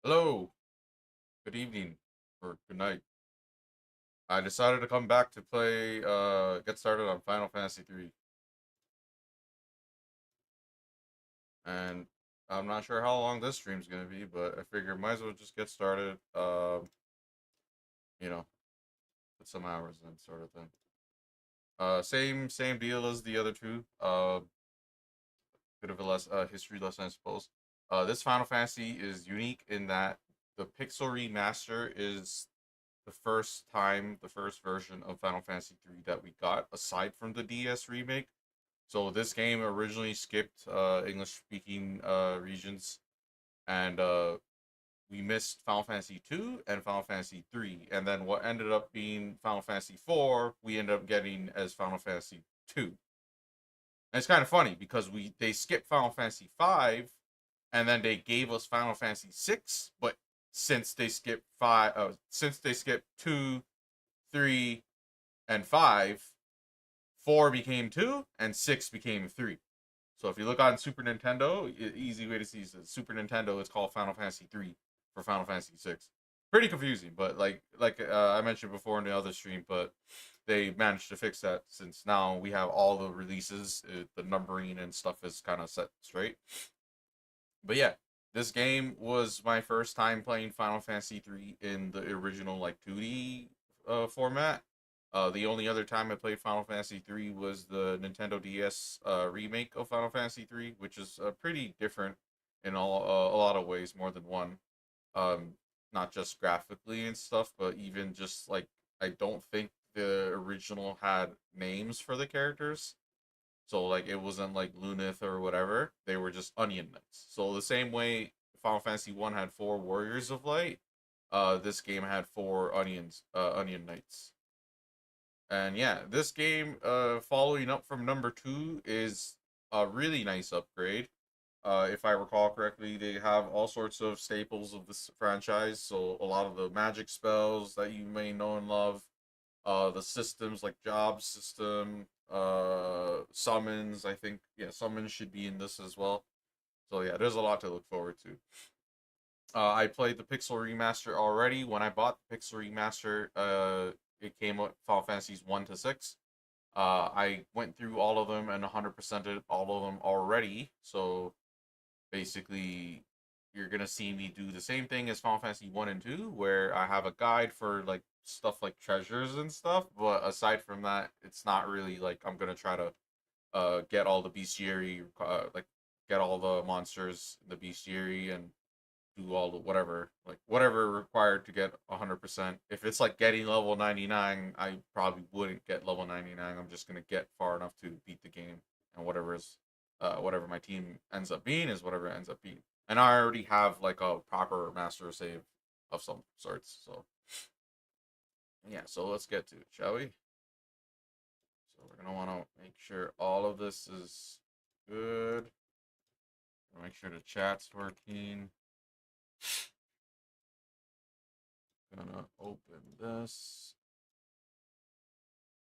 Hello, good evening, or good night. I decided to come back to play, get started on Final Fantasy 3. And I'm not sure how long this stream's gonna be, but I figure might as well just get started, you know, put some hours in, sort of thing. Same deal as the other two. Bit of a history lesson, I suppose. This Final Fantasy is unique in that the Pixel Remaster is the first version of Final Fantasy 3 that we got, aside from the DS remake. So this game originally skipped English speaking regions, and we missed Final Fantasy 2 and Final Fantasy 3. And then what ended up being Final Fantasy 4, we ended up getting as Final Fantasy 2. And it's kind of funny because they skipped Final Fantasy 5 and then they gave us Final Fantasy 6, but since they skipped 2, 3, and 5, 4 became 2 and 6 became 3. So if you look on Super Nintendo, easy way to see is Super Nintendo. It's called Final Fantasy 3 for Final Fantasy 6. Pretty confusing, but I mentioned before in the other stream, but they managed to fix that since now we have all the releases, the numbering and stuff is kind of set straight. But yeah, this game was my first time playing Final Fantasy 3 in the original like 2D format. The only other time I played Final Fantasy 3 was the Nintendo DS remake of Final Fantasy 3, which is pretty different in a lot of ways, more than one. Um, Not just graphically and stuff, but even just like I don't think the original had names for the characters. So like it wasn't like Lunith or whatever. They were just Onion Knights. So the same way Final Fantasy 1 had 4 Warriors of Light, this game had 4 Onion Knights. And yeah, this game, following up from number 2, is a really nice upgrade. If I recall correctly, they have all sorts of staples of this franchise. So a lot of the magic spells that you may know and love, the systems like job system, summons. I think yeah, summons should be in this as well. So yeah, there's a lot to look forward to. I played the Pixel Remaster already. When I bought the Pixel Remaster, it came with Final Fantasies 1 to 6. I went through all of them and 100%ed all of them already. So basically, you're gonna see me do the same thing as Final Fantasy 1 and 2, where I have a guide for like stuff like treasures and stuff. But aside from that, it's not really like I'm gonna try to get all the bestiary, like get all the monsters in the bestiary and do all the whatever required to get 100%. If it's like getting level 99, I probably wouldn't get level 99. I'm just gonna get far enough to beat the game, and whatever my team ends up being is whatever it ends up being. And I already have like a proper master save of some sorts. So yeah, so let's get to it, shall we? So we're gonna want to make sure all of this is good. Make sure the chat's working. Gonna open this.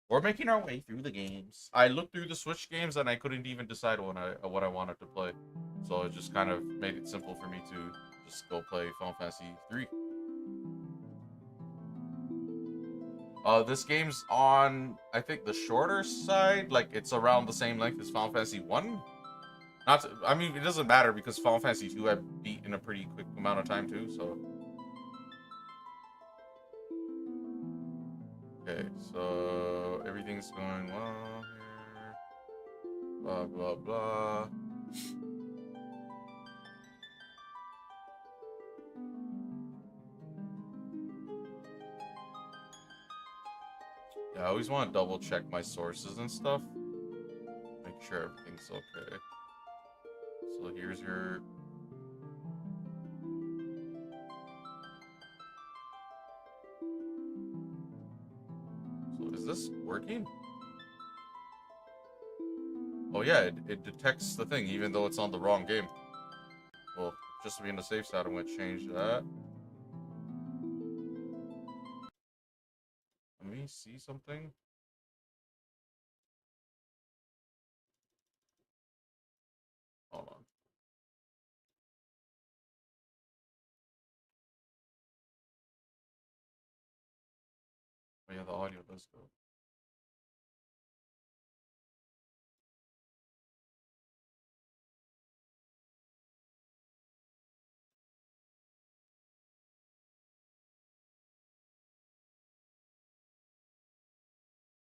We're making our way through the games. I looked through the Switch games and I couldn't even decide what I wanted to play, so it just kind of made it simple for me to just go play Final Fantasy 3. This game's on, I think, the shorter side. Like it's around the same length as Final Fantasy 1. Not, I mean, it doesn't matter because Final Fantasy 2 I beat in a pretty quick amount of time too. So okay, so everything's going well here. Blah blah blah. Yeah, I always want to double check my sources and stuff. Make sure everything's okay. So here's your. So is this working? Oh yeah, it detects the thing even though it's on the wrong game. Well, just to be on the safe side, I'm gonna change that. Let me see something. Hold on. yeah, the audio does go.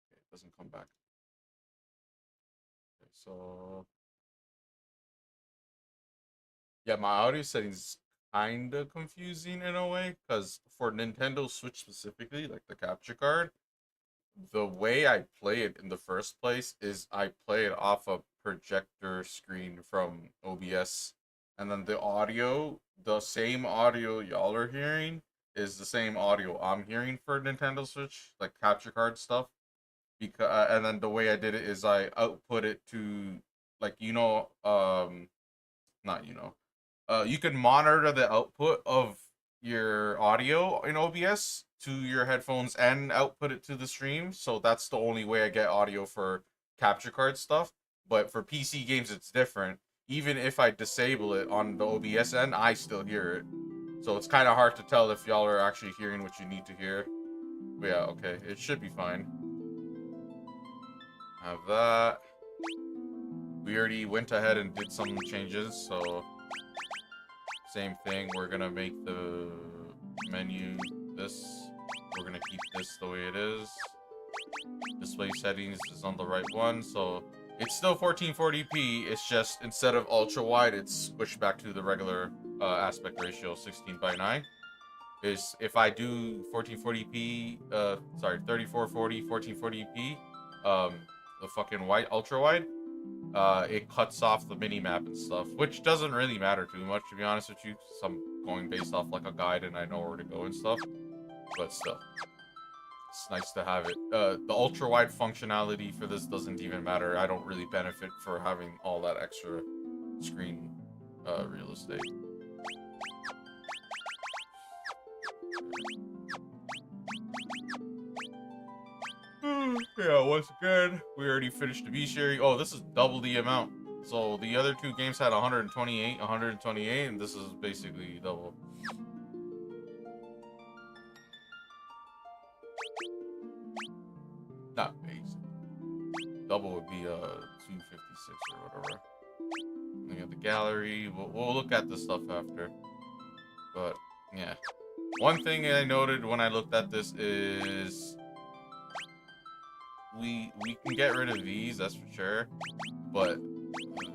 Okay, it doesn't come back. Okay, so yeah, my audio settings kind of confusing in a way because for Nintendo Switch specifically, like the capture card, the way I play it in the first place is I play it off a projector screen from OBS, and then the audio, the same audio y'all are hearing, is the same audio I'm hearing for Nintendo Switch, like capture card stuff. Because and then the way I did it is I output it to like not you can monitor the output of your audio in OBS to your headphones and output it to the stream. So that's the only way I get audio for capture card stuff. But for PC games, it's different. Even if I disable it on the OBS end, I still hear it. So it's kind of hard to tell if y'all are actually hearing what you need to hear. But yeah, okay, it should be fine. Have that. We already went ahead and did some changes, so same thing. We're gonna make the menu this. We're gonna keep this the way it is. Display settings is on the right one, so it's still 1440p. It's just instead of ultra wide, it's switched back to the regular aspect ratio 16:9. Is if I do 1440p, 3440, 1440p, the fucking white ultra wide, it cuts off the mini map and stuff, which doesn't really matter too much, to be honest with you. I'm going based off like a guide and I know where to go and stuff, but still, it's nice to have it. The ultra wide functionality for this doesn't even matter. I don't really benefit for having all that extra screen real estate. Yeah, once again, we already finished the bestiary. Oh, this is double the amount. So the other two games had 128, and this is basically double. Not basic. Double would be 256 or whatever. We got the gallery. We'll look at this stuff after. But yeah, one thing I noted when I looked at this is we can get rid of these, that's for sure. But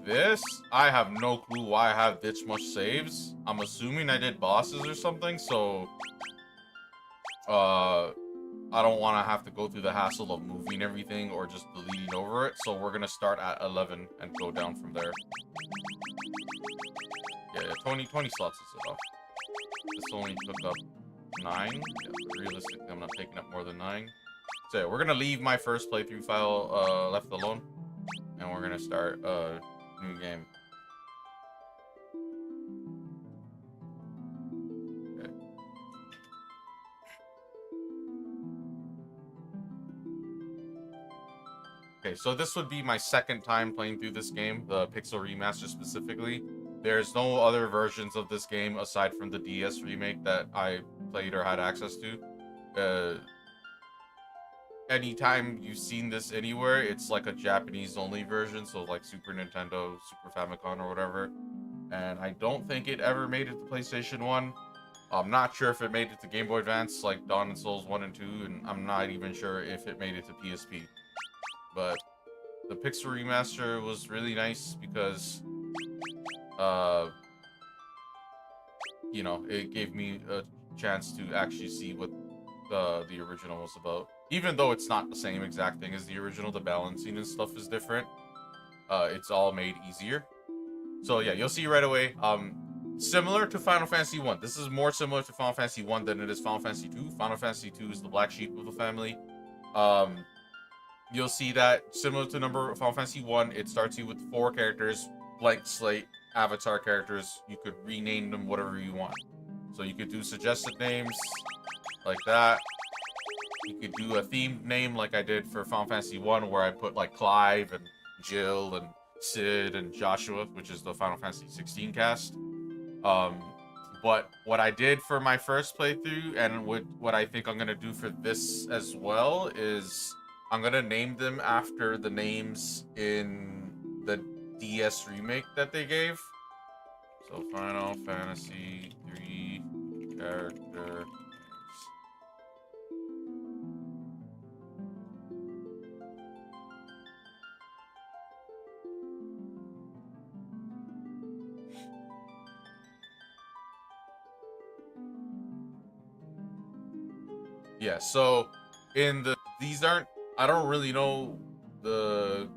this, I have no clue why I have this much saves. I'm assuming I did bosses or something, so I don't want to have to go through the hassle of moving everything or just deleting over it. So we're gonna start at 11 and go down from there. Yeah, 20 slots is enough. This only took up 9. Yeah, realistically, I'm not taking up more than 9. So yeah, we're gonna leave my first playthrough file left alone, and we're gonna start a new game. Okay. Okay, so this would be my second time playing through this game, the Pixel Remaster specifically. There's no other versions of this game aside from the DS remake that I played or had access to. Anytime you've seen this anywhere, it's like a Japanese only version, so like Super Nintendo, Super Famicom or whatever. And I don't think it ever made it to PlayStation 1. I'm not sure if it made it to Game Boy Advance like Dawn and Souls 1 and 2, and I'm not even sure if it made it to PSP. But the Pixel Remaster was really nice because you know, it gave me a chance to actually see what the original was about. Even though it's not the same exact thing as the original, the balancing and stuff is different. It's all made easier. So yeah, you'll see right away. Similar to Final Fantasy 1. This is more similar to Final Fantasy 1 than it is Final Fantasy 2. Final Fantasy 2 is the black sheep of the family. You'll see that similar to Final Fantasy 1, it starts you with 4 characters, blank slate, avatar characters. You could rename them whatever you want. So you could do suggested names like that. You could do a themed name like I did for Final Fantasy 1, where I put like Clive and Jill and Sid and Joshua, which is the Final Fantasy 16 cast. But what I did for my first playthrough, and what I think I'm gonna do for this as well, is I'm gonna name them after the names in the DS remake that they gave. So Final Fantasy 3 character names. Yeah, so in these aren't, I don't really know the,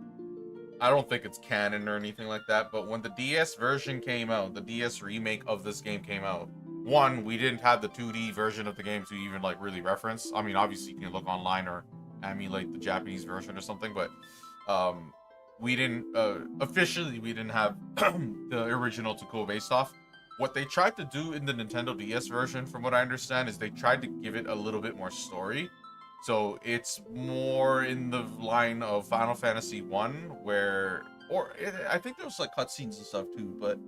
I don't think it's canon or anything like that, but when the DS version came out, the DS remake of this game came out, one, we didn't have the 2D version of the game to even like really reference. I mean, obviously you can look online or emulate the Japanese version or something, but we didn't officially we didn't have the original to go based off. What they tried to do in the Nintendo DS version, from what I understand, is they tried to give it a little bit more story. So it's more in the line of Final Fantasy 1, where, I think there was like cutscenes and stuff too, but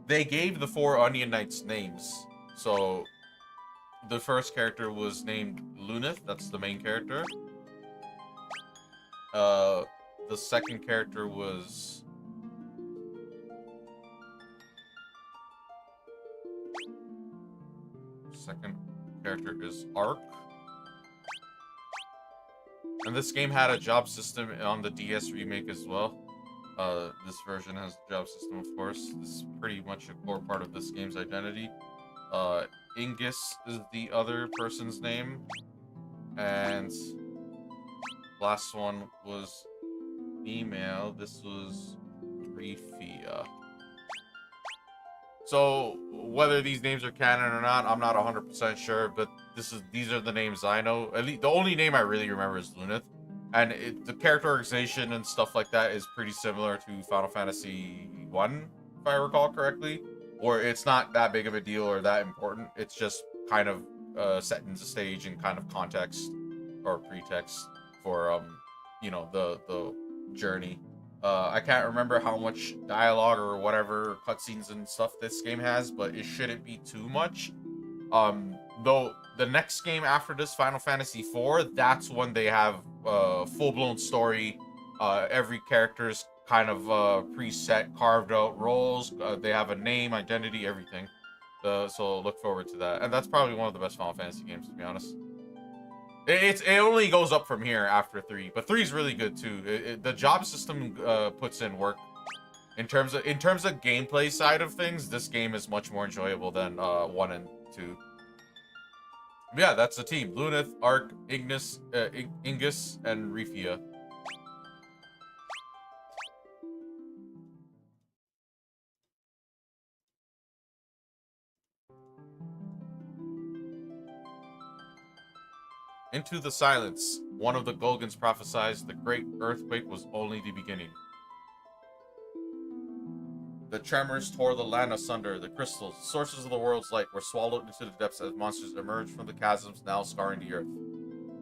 they gave the 4 Onion Knights names. So the first character was named Luneth, that's the main character. The second character was Ark. And this game had a job system on the DS remake as well. This version has a job system, of course. This is pretty much a core part of this game's identity. Ingus is the other person's name. And last one was female. This was Rifia. So whether these names are canon or not, I'm not 100% sure, but these are the names I know. At least the only name I really remember is Luneth, and the characterization and stuff like that is pretty similar to Final Fantasy 1, if I recall correctly. Or it's not that big of a deal or that important. It's just kind of setting the stage and kind of context or pretext for you know, the journey. I can't remember how much dialogue or whatever cutscenes and stuff this game has, but it shouldn't be too much. Though the next game after this, Final Fantasy IV, that's when they have full-blown story. Every character's kind of preset, carved out roles. They have a name, identity, everything. So look forward to that. And that's probably one of the best Final Fantasy games, to be honest. It only goes up from here after 3, but 3 is really good too. The job system puts in work. In terms of gameplay side of things, this game is much more enjoyable than 1 and 2. But yeah, that's the team: Luneth, Ark, Ingus, and Rifia. Into the silence, one of the Golgans prophesies the great earthquake was only the beginning. The tremors tore the land asunder. The crystals, sources of the world's light, were swallowed into the depths as monsters emerged from the chasms now scarring the earth.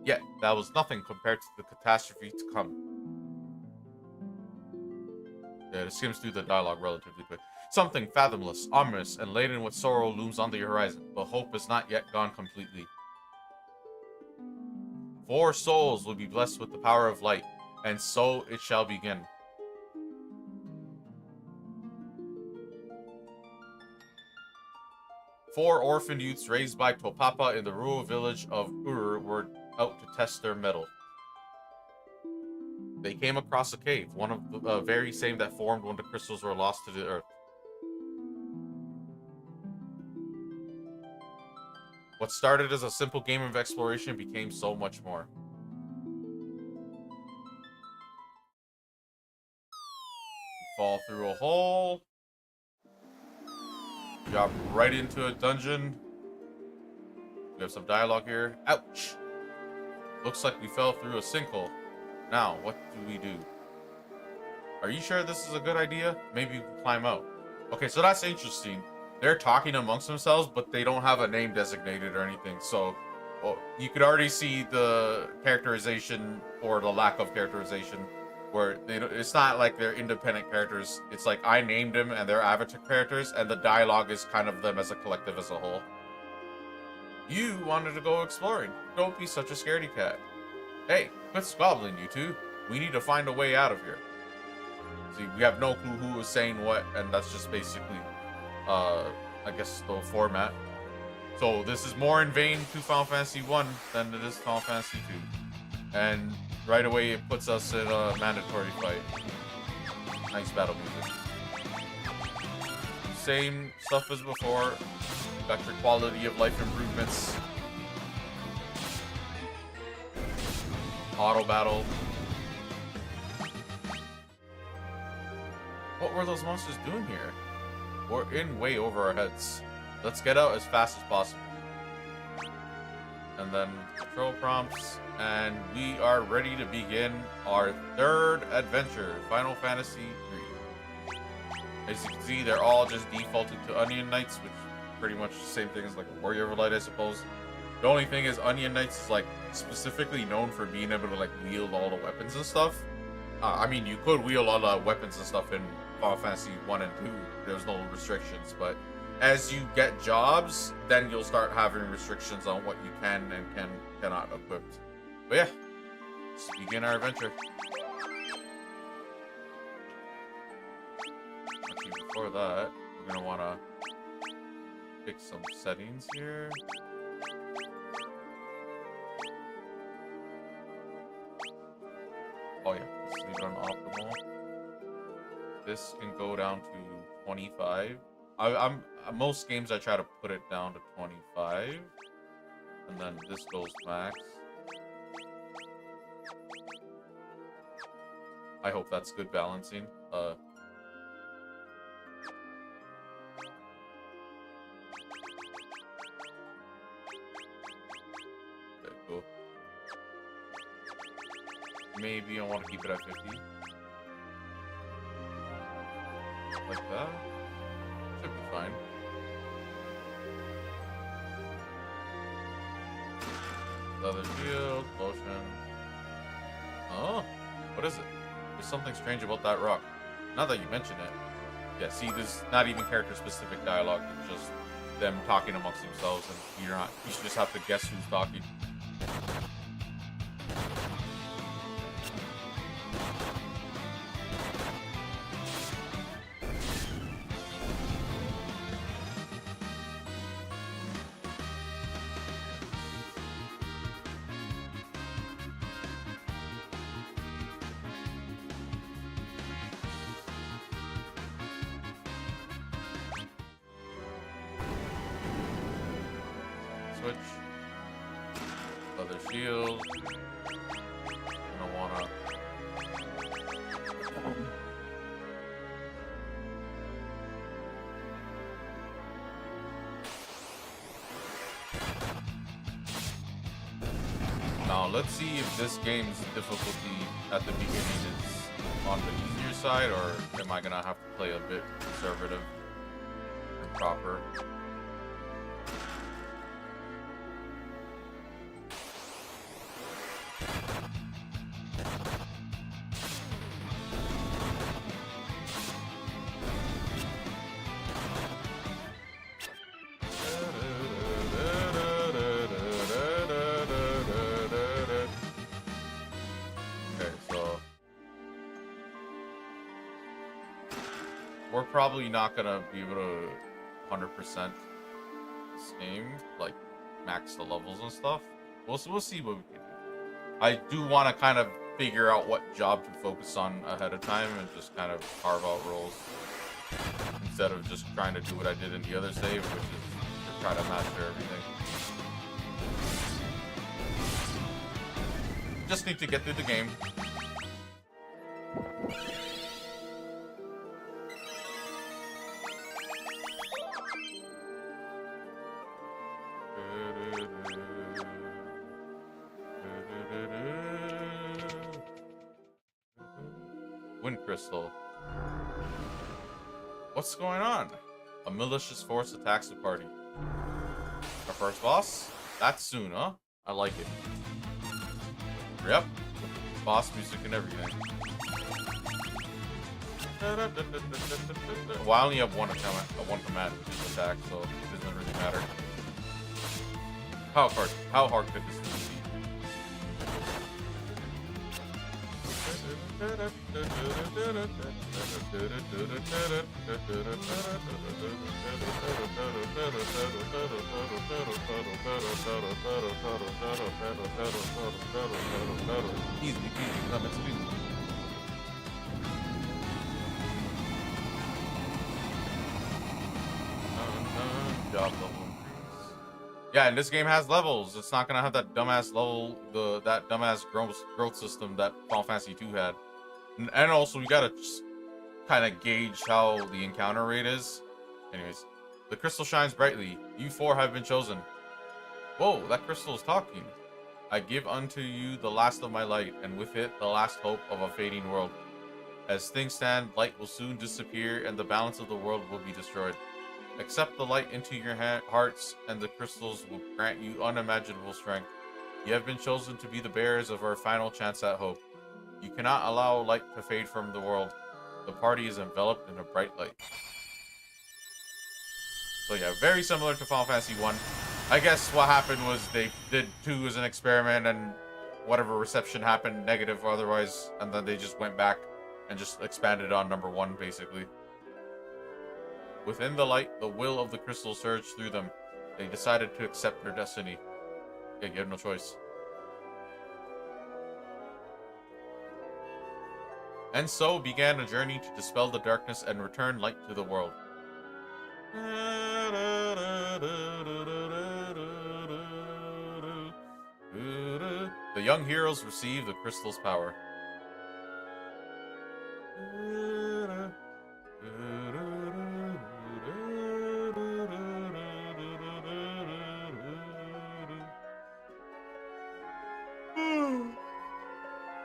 Yet, that was nothing compared to the catastrophe to come. Yeah, it skims through the dialogue relatively quick. Something fathomless, ominous, and laden with sorrow looms on the horizon, but hope is not yet gone completely. 4 souls will be blessed with the power of light, and so it shall begin. Four orphaned youths raised by Topapa in the rural village of Ur were out to test their mettle. They came across a cave, one of the very same that formed when the crystals were lost to the earth. What started as a simple game of exploration became so much more. You fall through a hole. You got right into a dungeon. We have some dialogue here. Ouch! Looks like we fell through a sinkhole. Now, what do we do? Are you sure this is a good idea? Maybe you can climb out. Okay, so that's interesting. They're talking amongst themselves, but they don't have a name designated or anything. So you could already see the characterization or the lack of characterization where it's not like they're independent characters. It's like I named them and they're avatar characters, and the dialogue is kind of them as a collective as a whole. You wanted to go exploring. Don't be such a scaredy cat. Hey, quit squabbling, you two. We need to find a way out of here. See, we have no clue who was saying what, and that's just basically, I guess, the format. So this is more in vain to Final Fantasy 1 than it is Final Fantasy 2. And right away it puts us in a mandatory fight. Nice battle music. Same stuff as before. Got your quality of life improvements. Auto battle. What were those monsters doing here? We're in way over our heads. Let's get out as fast as possible. And then control prompts, and we are ready to begin our third adventure, Final Fantasy III. As you can see, they're all just defaulted to Onion Knights, which is pretty much the same thing as like a Warrior of Light, I suppose. The only thing is Onion Knights is like specifically known for being able to like wield all the weapons and stuff. I mean, you could wield all the weapons and stuff in Final Fantasy 1 and 2. There's no restrictions, but as you get jobs, then you'll start having restrictions on what you can and cannot equip. But yeah, let's begin our adventure. Actually, before that, we're gonna want to pick some settings here. Oh yeah, let's leave it on optimal. This can go down to 25. I'm most games I try to put it down to 25, and then this goes max. I hope that's good balancing. Okay, cool. Maybe I want to keep it at 50. Like that. Should be fine. Leather shield, potion. Oh, what is it? There's something strange about that rock. Now that you mention it. Yeah, see, there's not even character-specific dialogue. It's just them talking amongst themselves, and you should just have to guess who's talking. Switch. Leather shield. I don't wanna. Now let's see if this game's difficulty at the beginning is on the easier side, or am I gonna have to play a bit conservative and proper? We're probably not gonna be able to 100% this game, like max the levels and stuff. We'll see what we can do. I do want to kind of figure out what job to focus on ahead of time and just kind of carve out roles instead of just trying to do what I did in the other save, which is to try to master everything. Just need to get through the game. Wind crystal. What's going on? A malicious force attacks the party. Our first boss? That's soon, huh? I like it. Yep. Boss music and everything. Well, I only have one command attack, so it doesn't really matter. How hard could this be? Easy peasy, lemon squeezy. Job level increase. Yeah, and this game has levels. It's not gonna have that dumbass level, that dumbass growth system that Final Fantasy 2 had. And also, you gotta kind of gauge how the encounter rate is. Anyways, the crystal shines brightly. You four have been chosen. Whoa, that crystal is talking. I give unto you the last of my light, and with it the last hope of a fading world. As things stand, light will soon disappear, and the balance of the world will be destroyed. Accept the light into your hearts, and the crystals will grant you unimaginable strength. You have been chosen to be the bearers of our final chance at hope. You cannot allow light to fade from the world. The party is enveloped in a bright light. So yeah, very similar to Final Fantasy 1. I guess what happened was they did 2 as an experiment, and whatever reception happened, negative or otherwise, and then they just went back and just expanded on number 1, basically. Within the light, the will of the crystal surged through them. They decided to accept their destiny. Yeah, you have no choice. And so began a journey to dispel the darkness and return light to the world. The young heroes receive the crystal's power.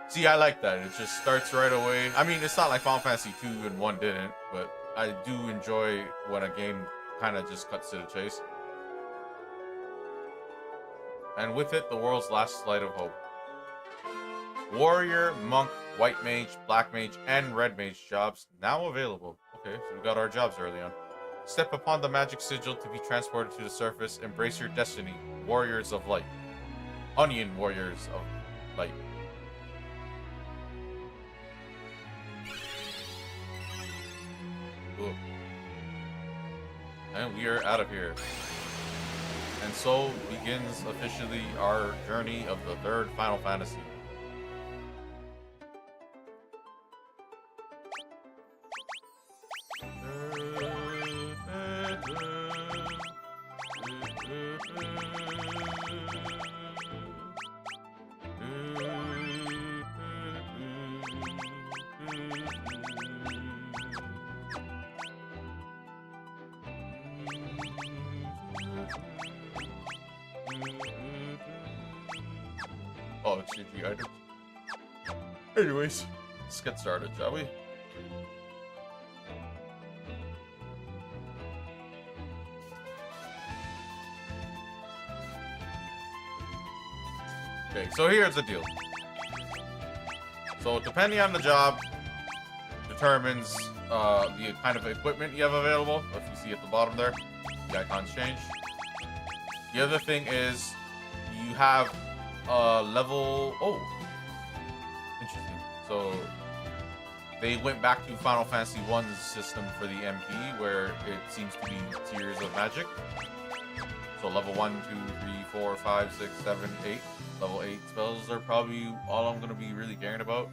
See, I like that. It just starts right away. I mean, it's not like Final Fantasy 2 and 1 didn't, but I do enjoy when a game kind of just cuts to the chase. And with it, the world's last light of hope. Warrior, monk, white mage, black mage, and red mage jobs now available. Okay, so we got our jobs early on. Step upon the magic sigil to be transported to the surface. Embrace your destiny, warriors of light. Onion warriors of light. Cool. And we are out of here. And so begins officially our journey of the 3rd Final Fantasy. Oh, it's GG items. Anyways, let's get started, shall we? Okay, so here's the deal. So depending on the job determines the kind of equipment you have available. If you see at the bottom there, the icons change. The other thing is you have level... Oh, interesting. So they went back to Final Fantasy 1's system for the MP, where it seems to be tiers of magic. So level 1, 2, 3, 4, 5, 6, 7, 8. Level 8 spells are probably all I'm going to be really caring about.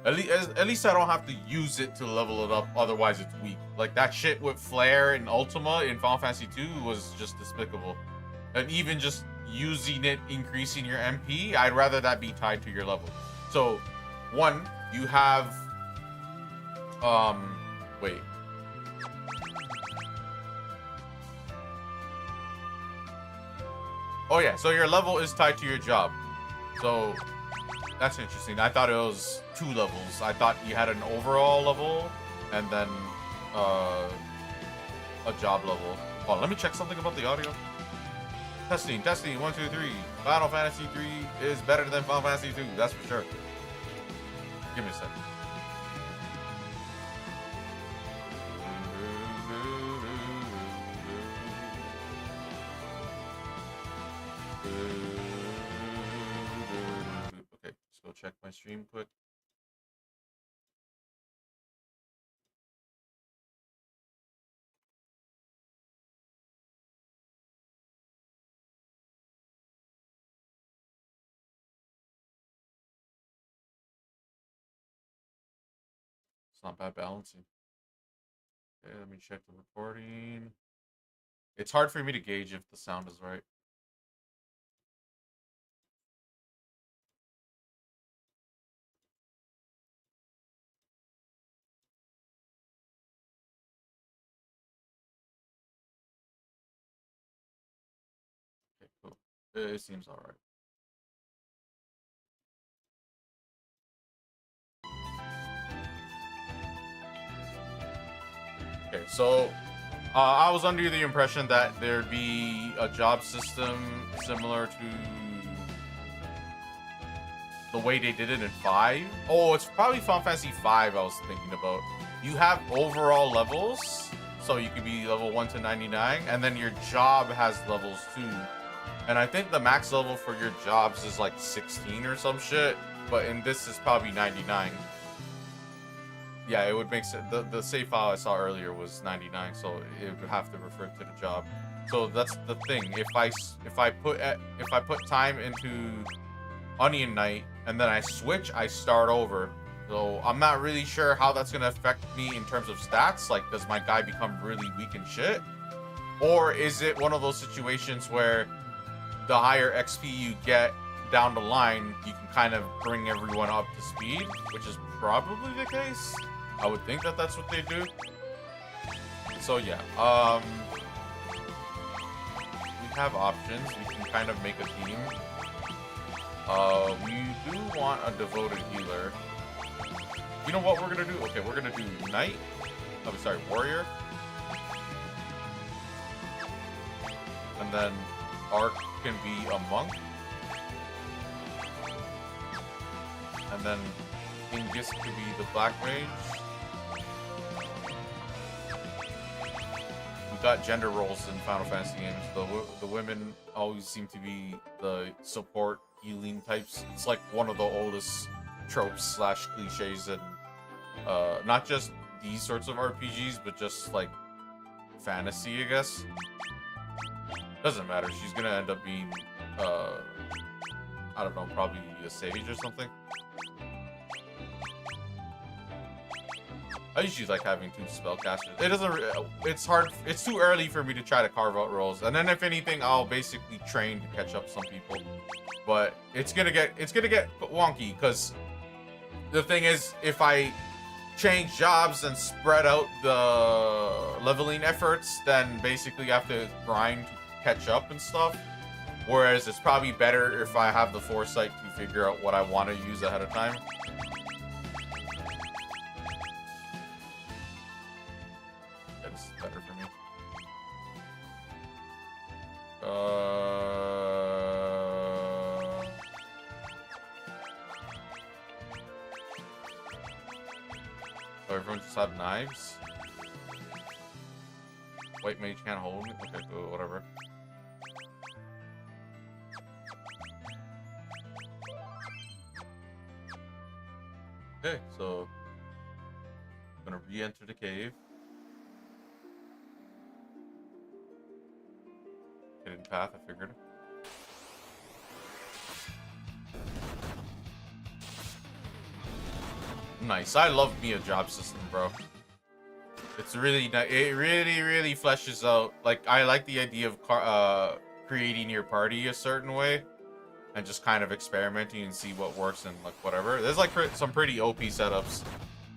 At least I don't have to use it to level it up, otherwise it's weak. Like that shit with Flare and Ultima in Final Fantasy 2 was just despicable. And even just using it, increasing your MP, I'd rather that be tied to your level. So, 1, you have... wait. Oh yeah, so your level is tied to your job. So, that's interesting. I thought it was 2 levels. I thought you had an overall level, and then, a job level. Oh, let me check something about the audio. Testing, 1, 2, 3. Final Fantasy 3 is better than Final Fantasy 2, that's for sure. Give me a second. Okay, let's go check my stream quick. It's not bad balancing. Okay, let me check the recording. It's hard for me to gauge if the sound is right. Okay, cool. It seems all right. Okay, so I was under the impression that there'd be a job system similar to the way they did it in 5. Oh, it's probably Final Fantasy 5 I was thinking about. You have overall levels, so you could be level 1 to 99, and then your job has levels too. And I think the max level for your jobs is like 16 or some shit, but in this is probably 99. Yeah, it would make sense. The save file I saw earlier was 99, so it would have to refer to the job. So that's the thing. If I put time into Onion Knight and then I switch, I start over. So I'm not really sure how that's gonna affect me in terms of stats. Like, does my guy become really weak and shit, or is it one of those situations where the higher XP you get down the line, you can kind of bring everyone up to speed, which is probably the case. I would think that that's what they do. So yeah, we have options. We can kind of make a team. We do want a devoted healer. You know what we're gonna do? Okay, we're gonna do knight. Oh, sorry, warrior. And then Arc can be a monk. And then Ingus could be the black mage. We got gender roles in Final Fantasy games. The women always seem to be the support healing types. It's like one of the oldest tropes slash cliches, and not just these sorts of RPGs, but just like fantasy, I guess. Doesn't matter. She's gonna end up being, I don't know, probably a sage or something. I usually like having 2 spellcasters. It doesn't. It's hard. It's too early for me to try to carve out roles. And then if anything, I'll basically train to catch up some people. But it's gonna get wonky, because the thing is, if I change jobs and spread out the leveling efforts, then basically I have to grind to catch up and stuff. Whereas it's probably better if I have the foresight to figure out what I want to use ahead of time. That's better for me. So everyone just have knives? White mage can't hold me? Okay, cool, whatever. Okay, so I'm gonna re-enter the cave. Hidden path, I figured. Nice. I love me a job system, bro. It's really nice. It really fleshes out. Like, I like the idea of creating your party a certain way and just kind of experimenting and see what works and like whatever. There's like some pretty OP setups.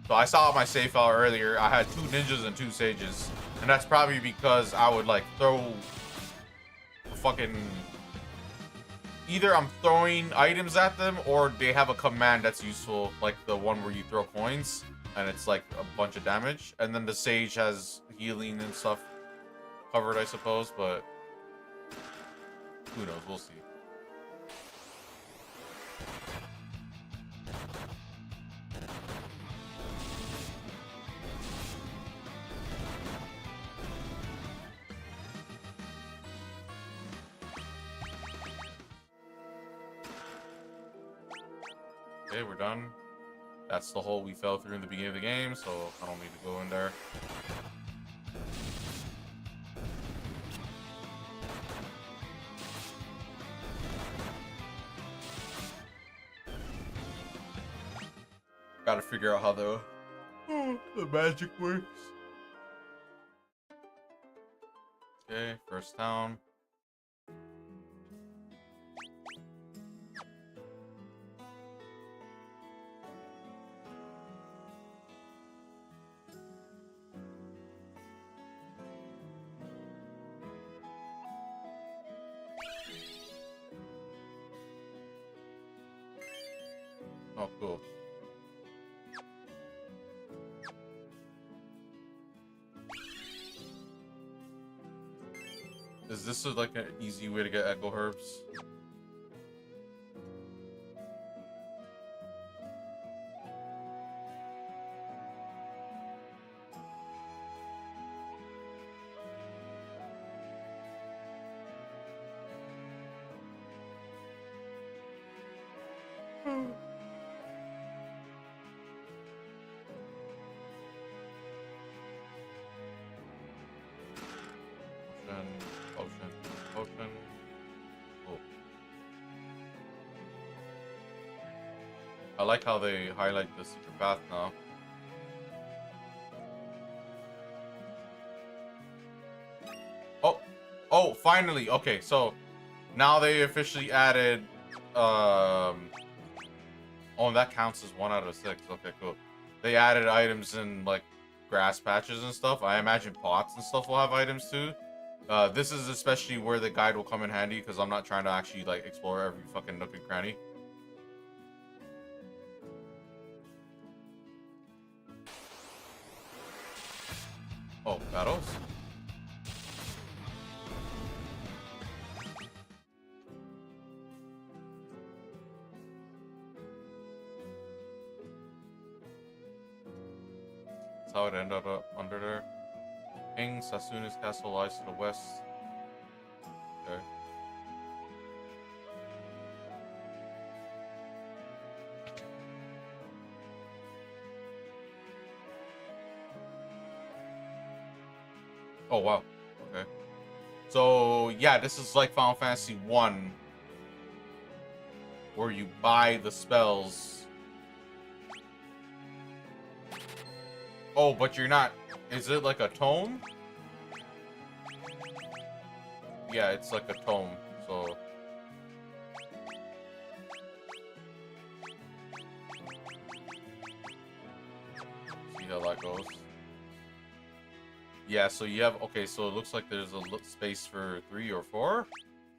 So I saw my save file earlier. I had 2 ninjas and 2 sages, and that's probably because I would like throw fucking, either I'm throwing items at them or they have a command that's useful, like the one where you throw coins and it's like a bunch of damage, and then the sage has healing and stuff covered, I suppose, but who knows, we'll see. Okay, we're done. That's the hole we fell through in the beginning of the game, so I don't need to go in there. Gotta figure out how the magic works. Okay, first town. Oh, cool. Is this like an easy way to get echo herbs? Potion. Cool. I like how they highlight the secret path now. Oh, finally. Okay, so now they officially added oh, that counts as 1 out of 6. Okay, cool. They added items in like grass patches and stuff. I imagine pots and stuff will have items too. This is especially where the guide will come in handy because I'm not trying to actually like explore every fucking nook and cranny. Oh, battles? That's how it ended up under there. King Sasuna's castle lies to the west. Okay. Oh, wow. Okay. So, yeah, this is like Final Fantasy 1, where you buy the spells. Oh, but you're not... Is it like a tome? Yeah, it's like a tome, so... See how that goes. Yeah, so you have... Okay, so it looks like there's a space for 3 or 4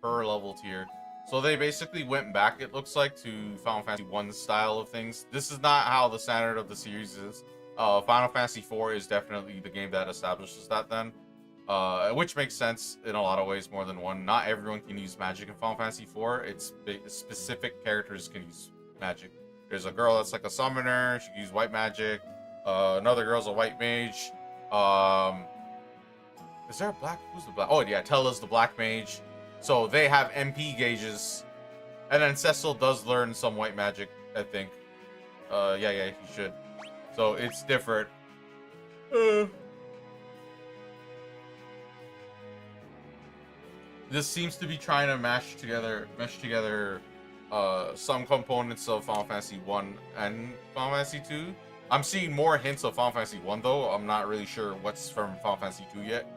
per level tier. So they basically went back, it looks like, to Final Fantasy 1 style of things. This is not how the standard of the series is. Final Fantasy 4 is definitely the game that establishes that then. Which makes sense in a lot of ways more than one. Not everyone can use magic in Final Fantasy 4. It's specific characters can use magic. There's a girl that's like a summoner. She can use white magic. Another girl's a white mage. Is there a black? Who's the black? Oh, yeah. Tella's the black mage. So they have MP gauges. And then Cecil does learn some white magic, I think. Yeah, he should. So it's different. This seems to be trying to mesh together some components of Final Fantasy 1 and Final Fantasy 2. I'm seeing more hints of Final Fantasy 1 though. I'm not really sure what's from Final Fantasy 2 yet.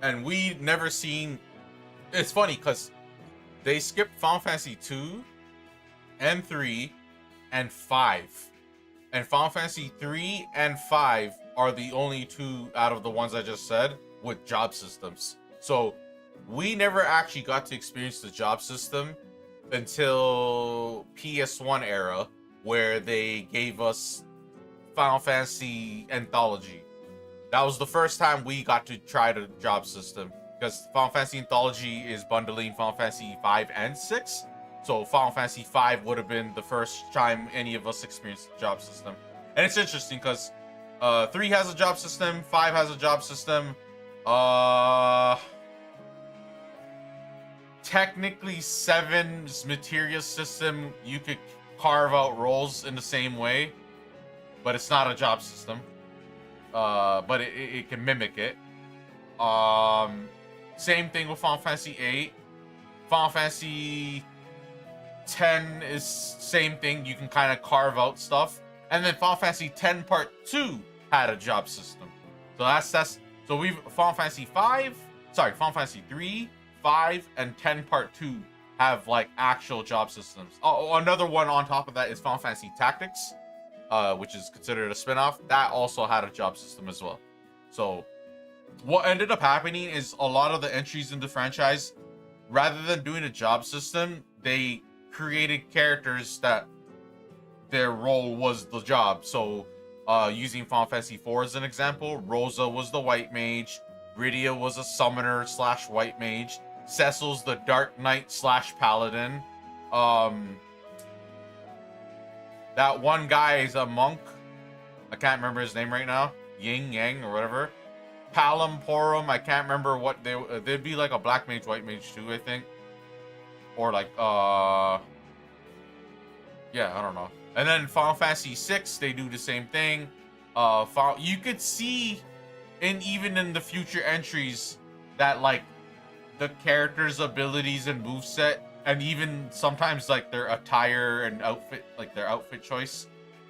And we never seen... It's funny because they skipped Final Fantasy 2 and 3 and 5. And Final Fantasy 3 and 5 are the only 2 out of the ones I just said with job systems. So we never actually got to experience the job system until PS1 era, where they gave us Final Fantasy Anthology. That was the first time we got to try the job system, because Final Fantasy Anthology is bundling Final Fantasy 5 and 6. So Final Fantasy 5 would have been the first time any of us experienced the job system. And it's interesting because 3 has a job system, 5 has a job system. technically 7's materia system, you could carve out roles in the same way, but it's not a job system. But it can mimic it. Same thing with Final Fantasy 8. Final Fantasy 10 is same thing. You can kind of carve out stuff. And then Final Fantasy 10 Part 2 had a job system. So that's so we've Final Fantasy 3, 5, and 10 Part 2 have like actual job systems. Oh, another one on top of that is Final Fantasy Tactics, which is considered a spin-off. That also had a job system as well. So what ended up happening is a lot of the entries in the franchise, rather than doing a job system, they created characters that their role was the job. So using Final Fantasy IV as an example, Rosa was the white mage, Rydia was a summoner / white mage, Cecil's the dark knight / paladin. That one guy is a monk. I can't remember his name right now. Yin Yang or whatever. Palom Porum, I can't remember what they'd be like a black mage, white mage too, I think. Or like yeah, I don't know. And then Final Fantasy VI, they do the same thing. You could see even in the future entries that like the characters' abilities and moveset, and even sometimes like their attire and outfit, like their outfit choice,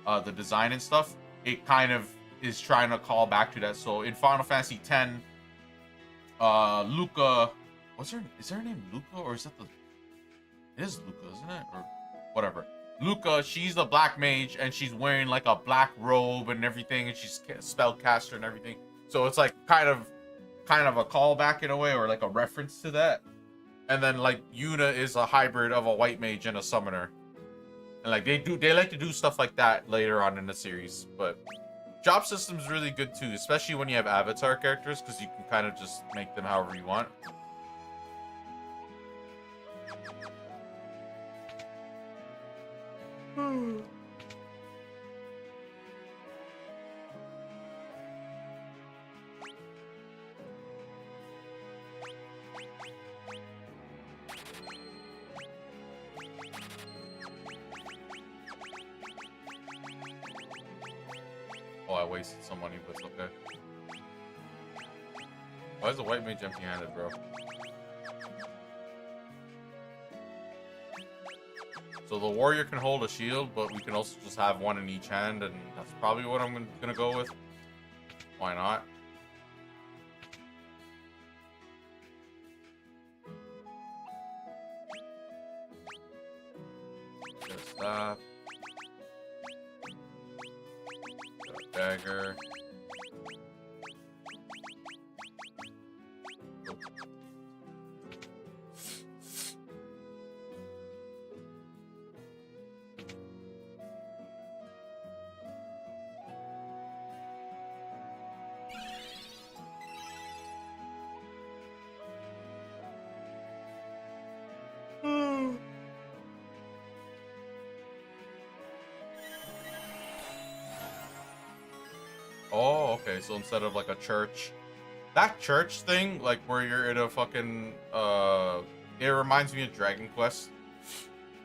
the design and stuff, it kind of is trying to call back to that. So in Final Fantasy X, Luca, is her name Luca, or is that it is Luca, isn't it? Or whatever. Luca, she's the black mage, and she's wearing like a black robe and everything, and she's spellcaster and everything. So it's like kind of a callback in a way, or like a reference to that. And then like Yuna is a hybrid of a white mage and a summoner. And like they like to do stuff like that later on in the series. But job system's really good too, especially when you have avatar characters, because you can kind of just make them however you want. Oh, I wasted some money, but it's okay. Why is the white mage empty-handed, bro? So the warrior can hold a shield, but we can also just have one in each hand, and that's probably what I'm gonna go with. Why not? Just that. Dagger. Oh, okay. So instead of like a church, that church thing, like where you're in a fucking it reminds me of Dragon Quest,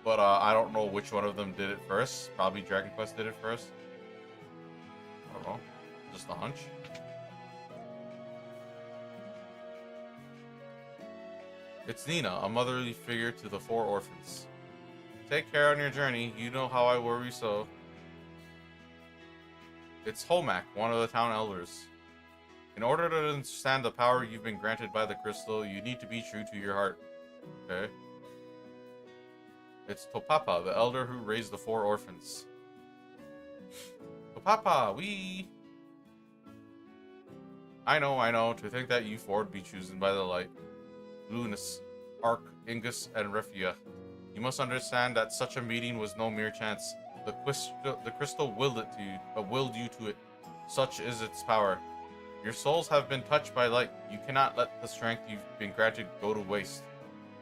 but I don't know which one of them did it first. Probably Dragon Quest did it first. I don't know. Just a hunch. It's Nina, a motherly figure to the 4 orphans. Take care on your journey. You know how I worry so. It's Holmac, one of the town elders. In order to understand the power you've been granted by the crystal, you need to be true to your heart. Okay. It's Topapa, the elder who raised the 4 orphans. Topapa, we. I know. To think that you 4 would be chosen by the light. Lunas, Ark, Ingus, and Refia. You must understand that such a meeting was no mere chance. The crystal willed it to you, willed you to it. Such is its power. Your souls have been touched by light. You cannot let the strength you've been granted go to waste.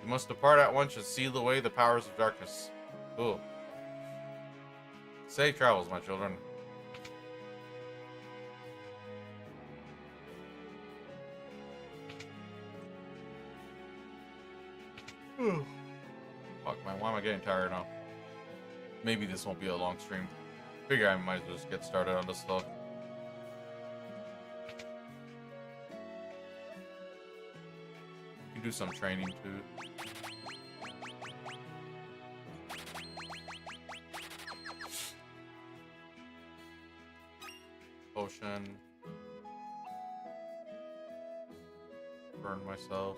You must depart at once and seal away the powers of darkness. Cool. Safe travels, my children. Fuck, man, why am I getting tired now? Maybe this won't be a long stream. Figure I might as well just get started on this stuff. You can do some training too. Potion. Burn myself.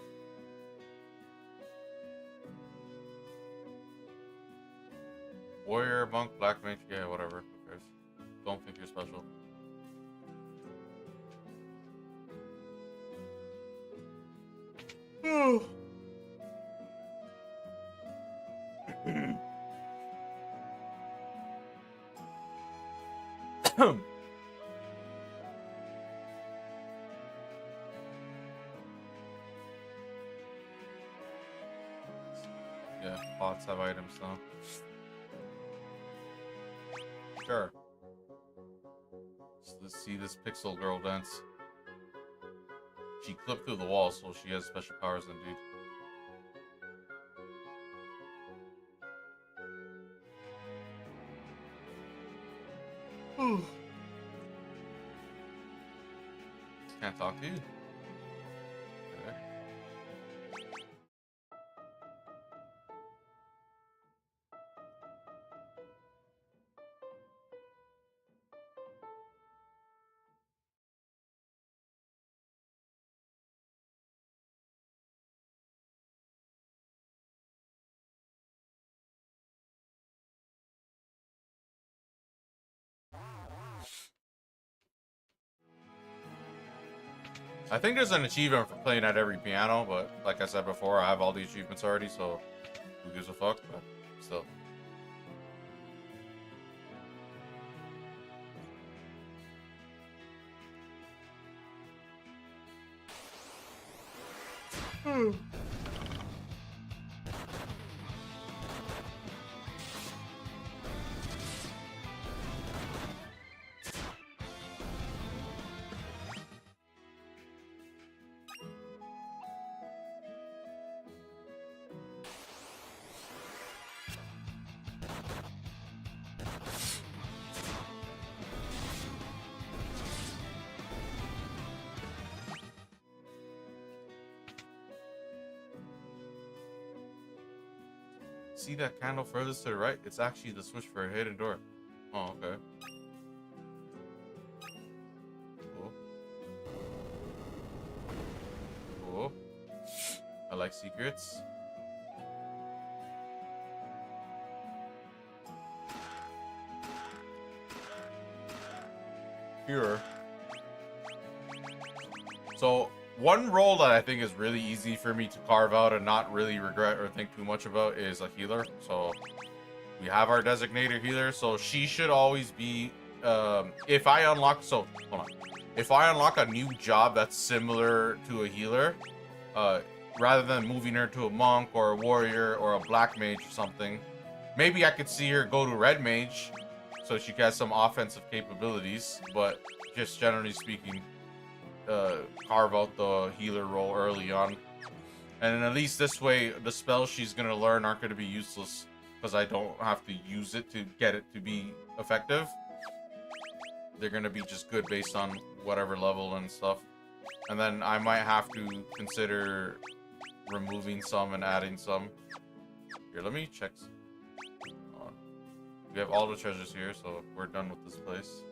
Warrior, monk, black mage, yeah, whatever. Who cares? Don't think you're special. Yeah, bots have items now. Sure. So let's see this pixel girl dance. She clipped through the wall, so she has special powers indeed. Can't talk to you. Okay. I think there's an achievement for playing at every piano, but like I said before, I have all the achievements already, so who gives a fuck? But still. See that candle furthest to the right? It's actually the switch for a hidden door. Oh, okay. Cool. Cool. I like secrets. Here. So, one role that I think is really easy for me to carve out and not really regret or think too much about is a healer. So we have our designated healer, so she should always be if I unlock if I unlock a new job that's similar to a healer, rather than moving her to a monk or a warrior or a black mage or something, maybe I could see her go to red mage so she has some offensive capabilities, but just generally speaking, carve out the healer role early on, and at least this way the spells she's gonna learn aren't gonna be useless because I don't have to use it to get it to be effective. They're gonna be just good based on whatever level and stuff, and then I might have to consider removing some and adding some. Here, let me check. We have all the treasures here, so we're done with this place.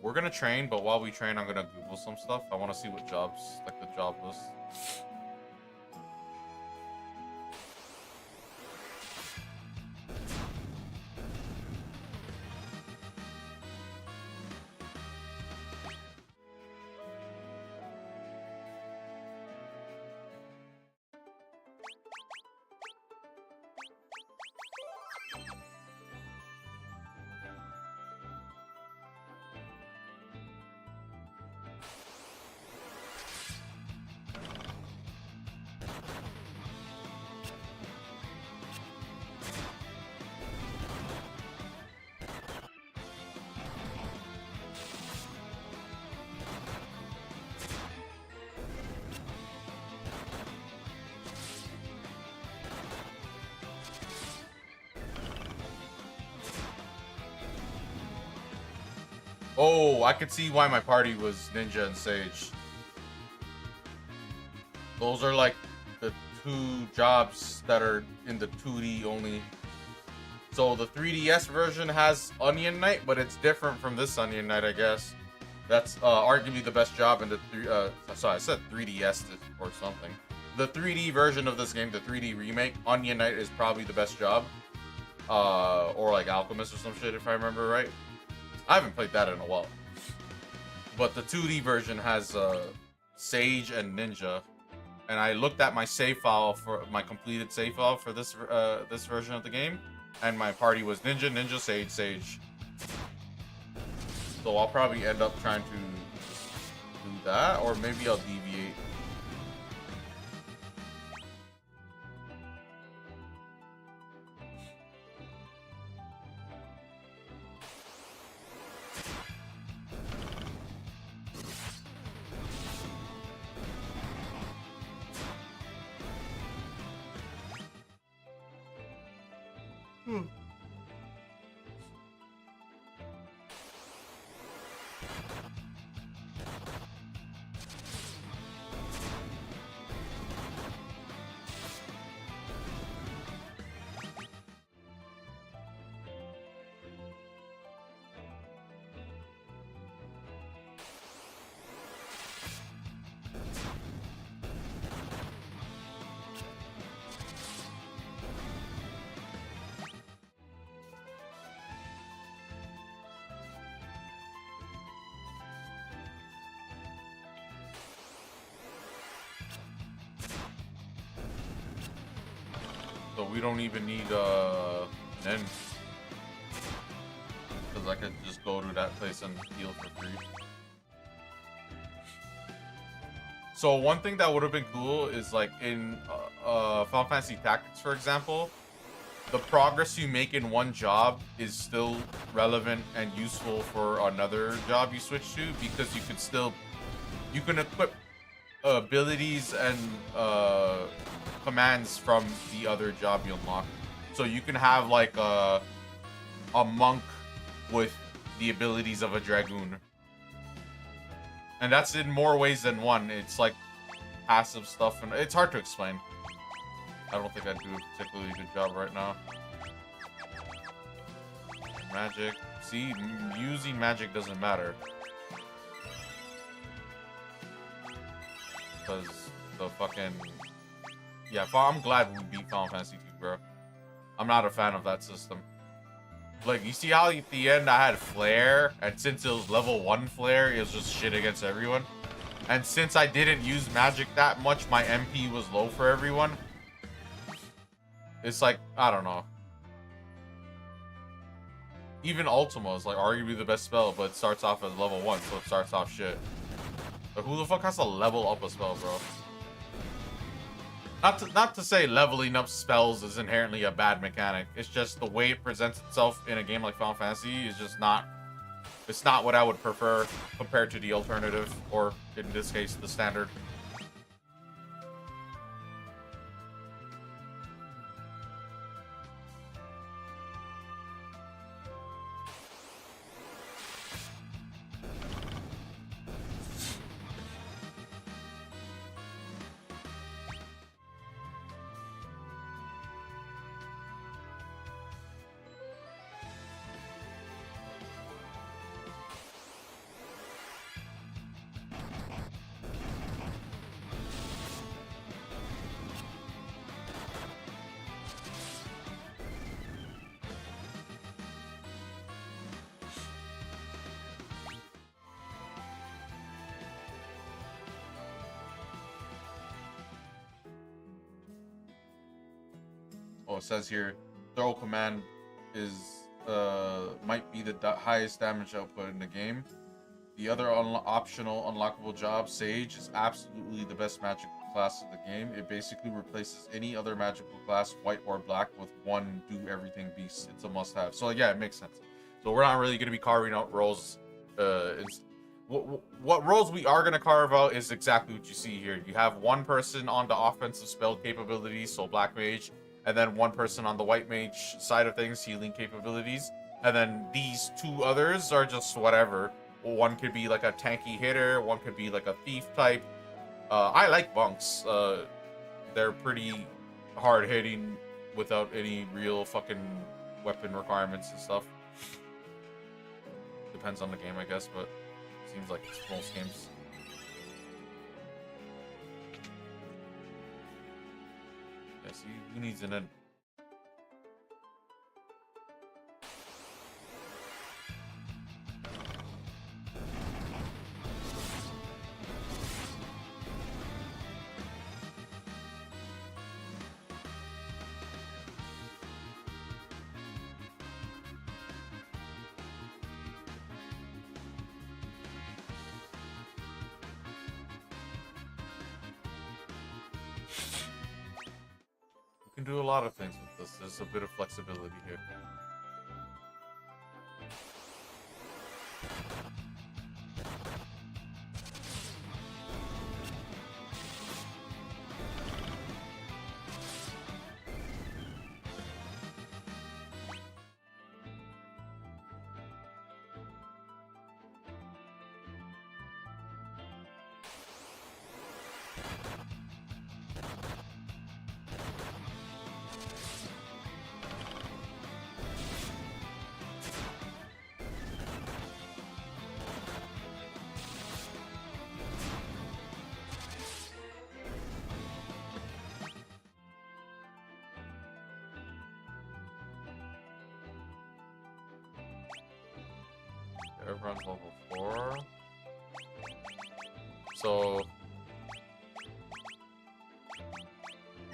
We're gonna train, but while we train, I'm gonna Google some stuff. I want to see what jobs, like the job list. Oh, I could see why my party was Ninja and Sage. Those are like the two jobs that are in the 2D only. So the 3DS version has Onion Knight, but it's different from this Onion Knight, I guess. That's arguably the best job in the sorry, I said 3DS or something. The 3D version of this game, the 3D remake, Onion Knight is probably the best job. Or like Alchemist or some shit, if I remember right. I haven't played that in a while. But the 2D version has Sage and Ninja. And I looked at my save file for my completed save file for this this version of the game, and my party was Ninja, Ninja, Sage, Sage. So I'll probably end up trying to do that, or maybe I'll deviate. So we don't even need an end. Because I could just go to that place and heal for free. So one thing that would have been cool is like in Final Fantasy Tactics, for example, the progress you make in one job is still relevant and useful for another job you switch to, because you can equip abilities and commands from the other job you unlock. So you can have like a monk with the abilities of a dragoon. And that's in more ways than one. It's like passive stuff, and it's hard to explain. I don't think I do a particularly good job right now. Magic. See, using magic doesn't matter. Because the fucking... Yeah, I'm glad we beat Final Fantasy 2, bro. I'm not a fan of that system. Like, you see how at the end I had Flare, and since it was level 1 Flare, it was just shit against everyone? And since I didn't use magic that much, my MP was low for everyone. It's like, I don't know. Even Ultima is like arguably the best spell, but it starts off as level 1, so it starts off shit. But who the fuck has to level up a spell, bro? Not to say leveling up spells is inherently a bad mechanic. It's just the way it presents itself in a game like Final Fantasy is just not... It's not what I would prefer compared to the alternative, or in this case, the standard. Oh, it says here, throw command is might be the highest damage output in the game. The other optional unlockable job, Sage, is absolutely the best magical class of the game. It basically replaces any other magical class, white or black, with one do everything beast. It's a must-have. So yeah, it makes sense. So we're not really going to be carving out roles. What roles we are going to carve out is exactly what you see here. You have one person on the offensive spell capabilities, so Black Mage, and then one person on the White Mage side of things, healing capabilities. And then these two others are just whatever. one could be like a tanky hitter, one could be like a thief type. I like bunks. They're pretty hard hitting without any real fucking weapon requirements and stuff. Depends on the game, I guess, but seems like it's most games. Yeah, see, who needs an end? You can do a lot of things with this. There's a bit of flexibility here. Everyone's level 4. So...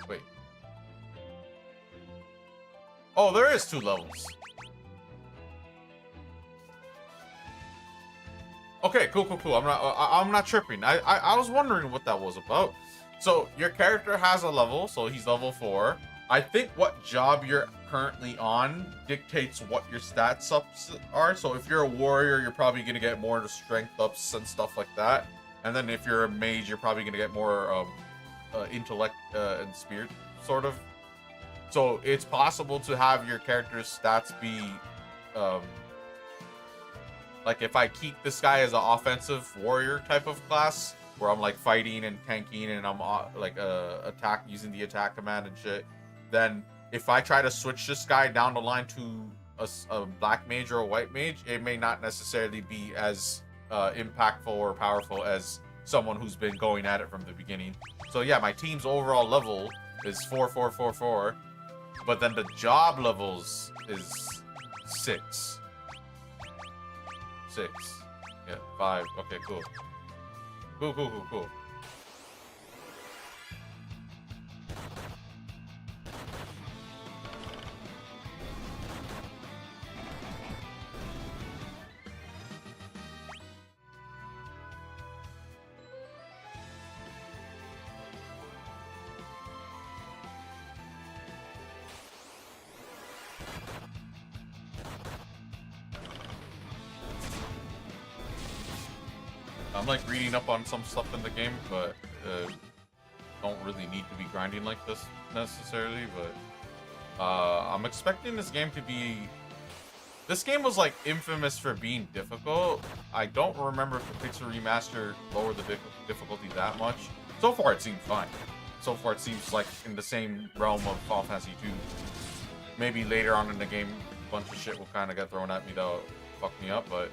Wait. Oh, there is 2 levels. Okay, cool. I'm not tripping. I was wondering what that was about. So, your character has a level, so he's level 4. I think what job you're currently on dictates what your stats ups are. So if you're a warrior, you're probably going to get more strength ups and stuff like that. And then if you're a mage, you're probably going to get more intellect and spirit, sort of. So it's possible to have your character's stats be... like if I keep this guy as an offensive warrior type of class, where I'm like fighting and tanking and I'm like attack using the attack command and shit, then if I try to switch this guy down the line to a black mage or a white mage, it may not necessarily be as impactful or powerful as someone who's been going at it from the beginning. So yeah, my team's overall level is 4, 4, 4, 4, but then the job levels is 6. 6. Yeah, 5. Okay, cool. Cool. I'm like reading up on some stuff in the game, but don't really need to be grinding like this necessarily. But I'm expecting this game to be... This game was like infamous for being difficult. I don't remember if the Pixel Remaster lowered the difficulty that much. So far it seems fine. So far it seems like in the same realm of Final Fantasy 2. Maybe later on in the game, a bunch of shit will kind of get thrown at me that'll fuck me up, but...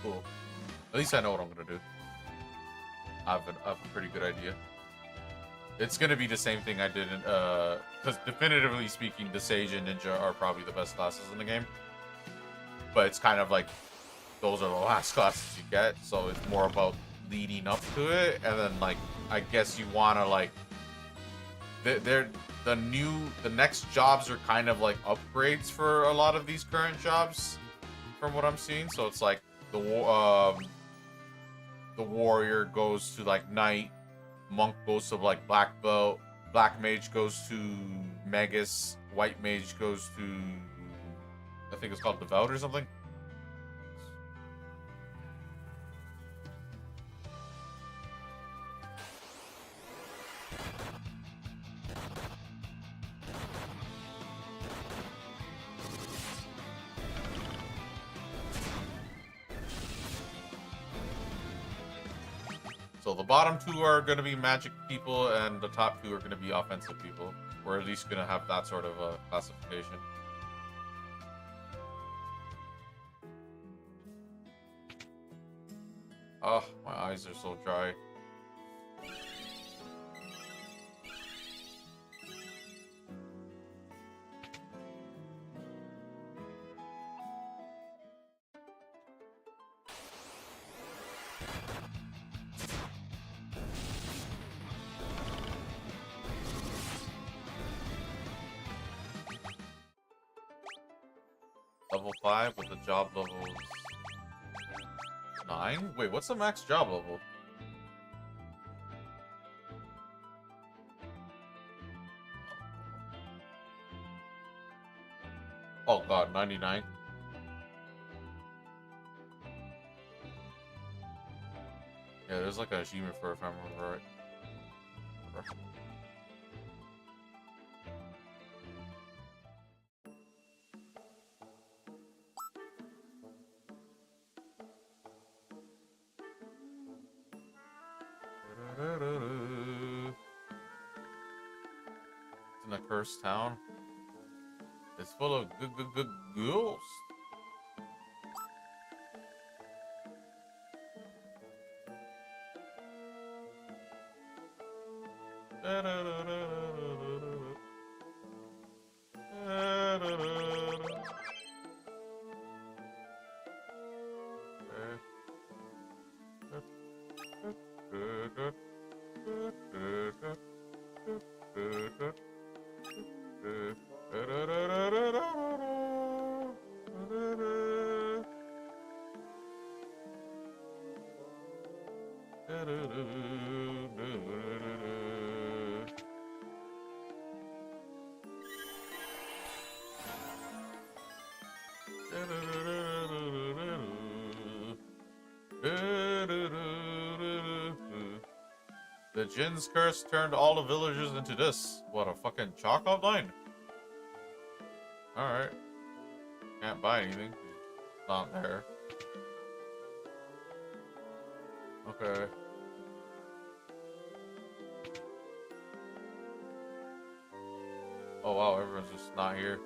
Cool. At least I know what I'm gonna do. I have a pretty good idea. It's gonna be the same thing I did in, because definitively speaking, the Sage and Ninja are probably the best classes in the game. But it's kind of like, those are the last classes you get, so it's more about leading up to it, and then, like, I guess you wanna, like, the next jobs are kind of like upgrades for a lot of these current jobs, from what I'm seeing, so it's like, the warrior goes to like knight, monk goes to like black belt, black mage goes to magus, white mage goes to, I think it's called devout or something. So the bottom two are going to be magic people, and the top two are going to be offensive people. We're at least going to have that sort of classification. Oh, my eyes are so dry. Level 5 with the job level 9? Wait, what's the max job level? Oh god, 99? Yeah, there's like an achievement for it if I remember right. In a cursed town. It's full of good ghouls. The Jin's curse turned all the villagers into this. What, a fucking chalk outline? Alright. Can't buy anything. It's not there. Okay. Oh wow, everyone's just not here.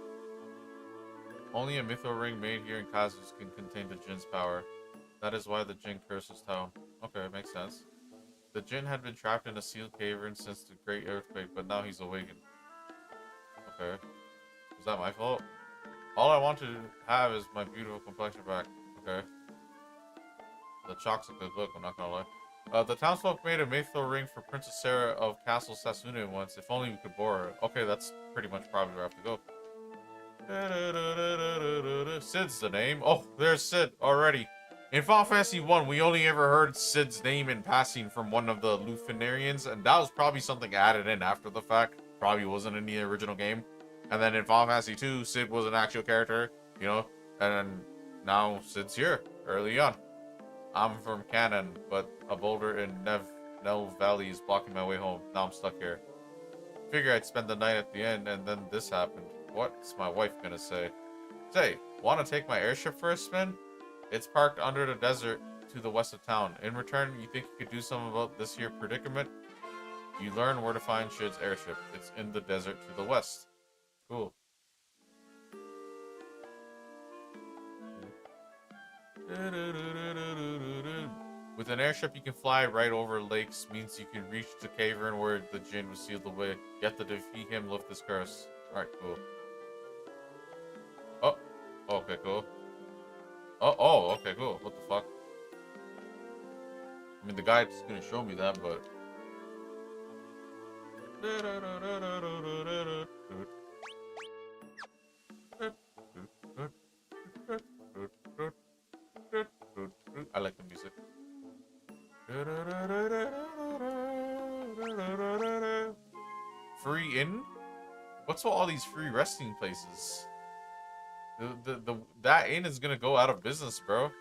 Only a mytho ring made here in Kazus can contain the Jin's power. That is why the Jin curses town. Okay, makes sense. The Jin had been trapped in a sealed cavern since the Great Earthquake, but now he's awakened. Okay. Was that my fault? All I want to have is my beautiful complexion back. Okay. The chalk's a good look, I'm not gonna lie. The townsfolk made a mytho ring for Princess Sarah of Castle Sasune once. If only we could borrow it. Okay, that's pretty much probably where I have to go. Cid's the name. Oh, there's Cid already. In Final Fantasy 1, we only ever heard Cid's name in passing from one of the Lufenarians, and that was probably something added in after the fact. Probably wasn't in the original game. And then in Final Fantasy 2, Cid was an actual character, you know, and then now Cid's here, early on. I'm from Canon, but a boulder in Nel Valley is blocking my way home. Now I'm stuck here. Figure I'd spend the night at the inn, and then this happened. What's my wife gonna say? Say, wanna take my airship for a spin? It's parked under the desert to the west of town. In return, you think you could do something about this here predicament? You learn where to find Cid's airship. It's in the desert to the west. Cool. With an airship, you can fly right over lakes. Means you can reach the cavern where the Jin was sealed away. You have to defeat him, lift this curse. Alright, cool. Oh. Okay, cool. Oh, okay, cool. What the fuck? I mean, the guide's gonna show me that, but... I like the music. Free inn? What's with all these free resting places? That inn is gonna go out of business, bro.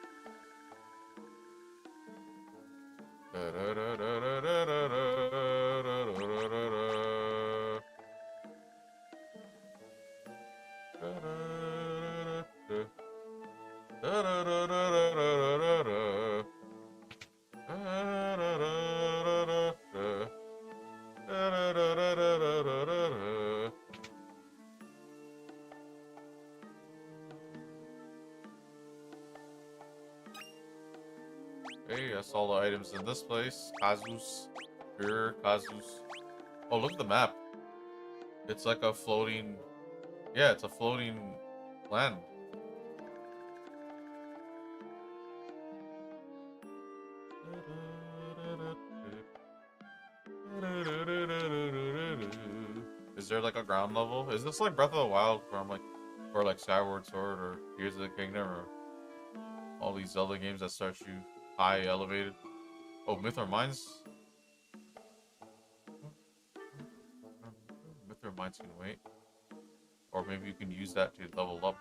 Hey, that's all the items in this place. Kazus. Kazus. Oh, look at the map. It's like a floating... Yeah, it's a floating land. Is there like a ground level? Is this like Breath of the Wild from like... Or like Skyward Sword or Tears of the Kingdom or... All these Zelda games that start you high elevated. Oh, Mythril Mines? Mythril Mines can wait. Or maybe you can use that to level up.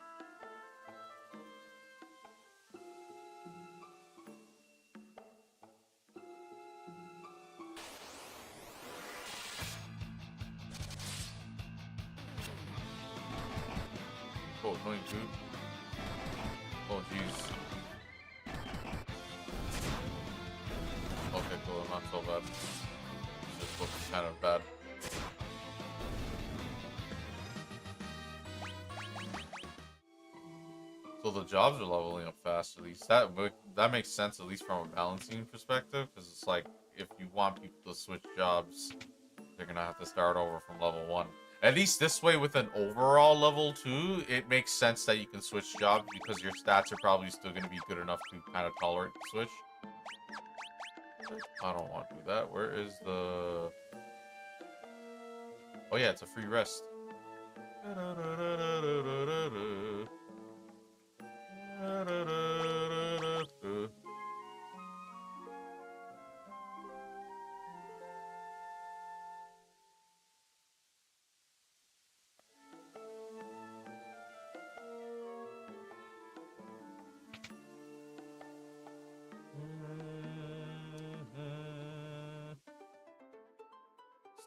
Oh, annoying dude. Oh, jeez. Okay, cool. Not so bad. It's just looking kind of bad. So the jobs are leveling up fast, at least. That makes sense, at least from a balancing perspective, because it's like, if you want people to switch jobs, they're gonna have to start over from level 1. At least this way, with an overall level 2, it makes sense that you can switch jobs, because your stats are probably still gonna be good enough to kind of tolerate the switch. I don't want to do that. Where is the... Oh yeah, it's a free rest.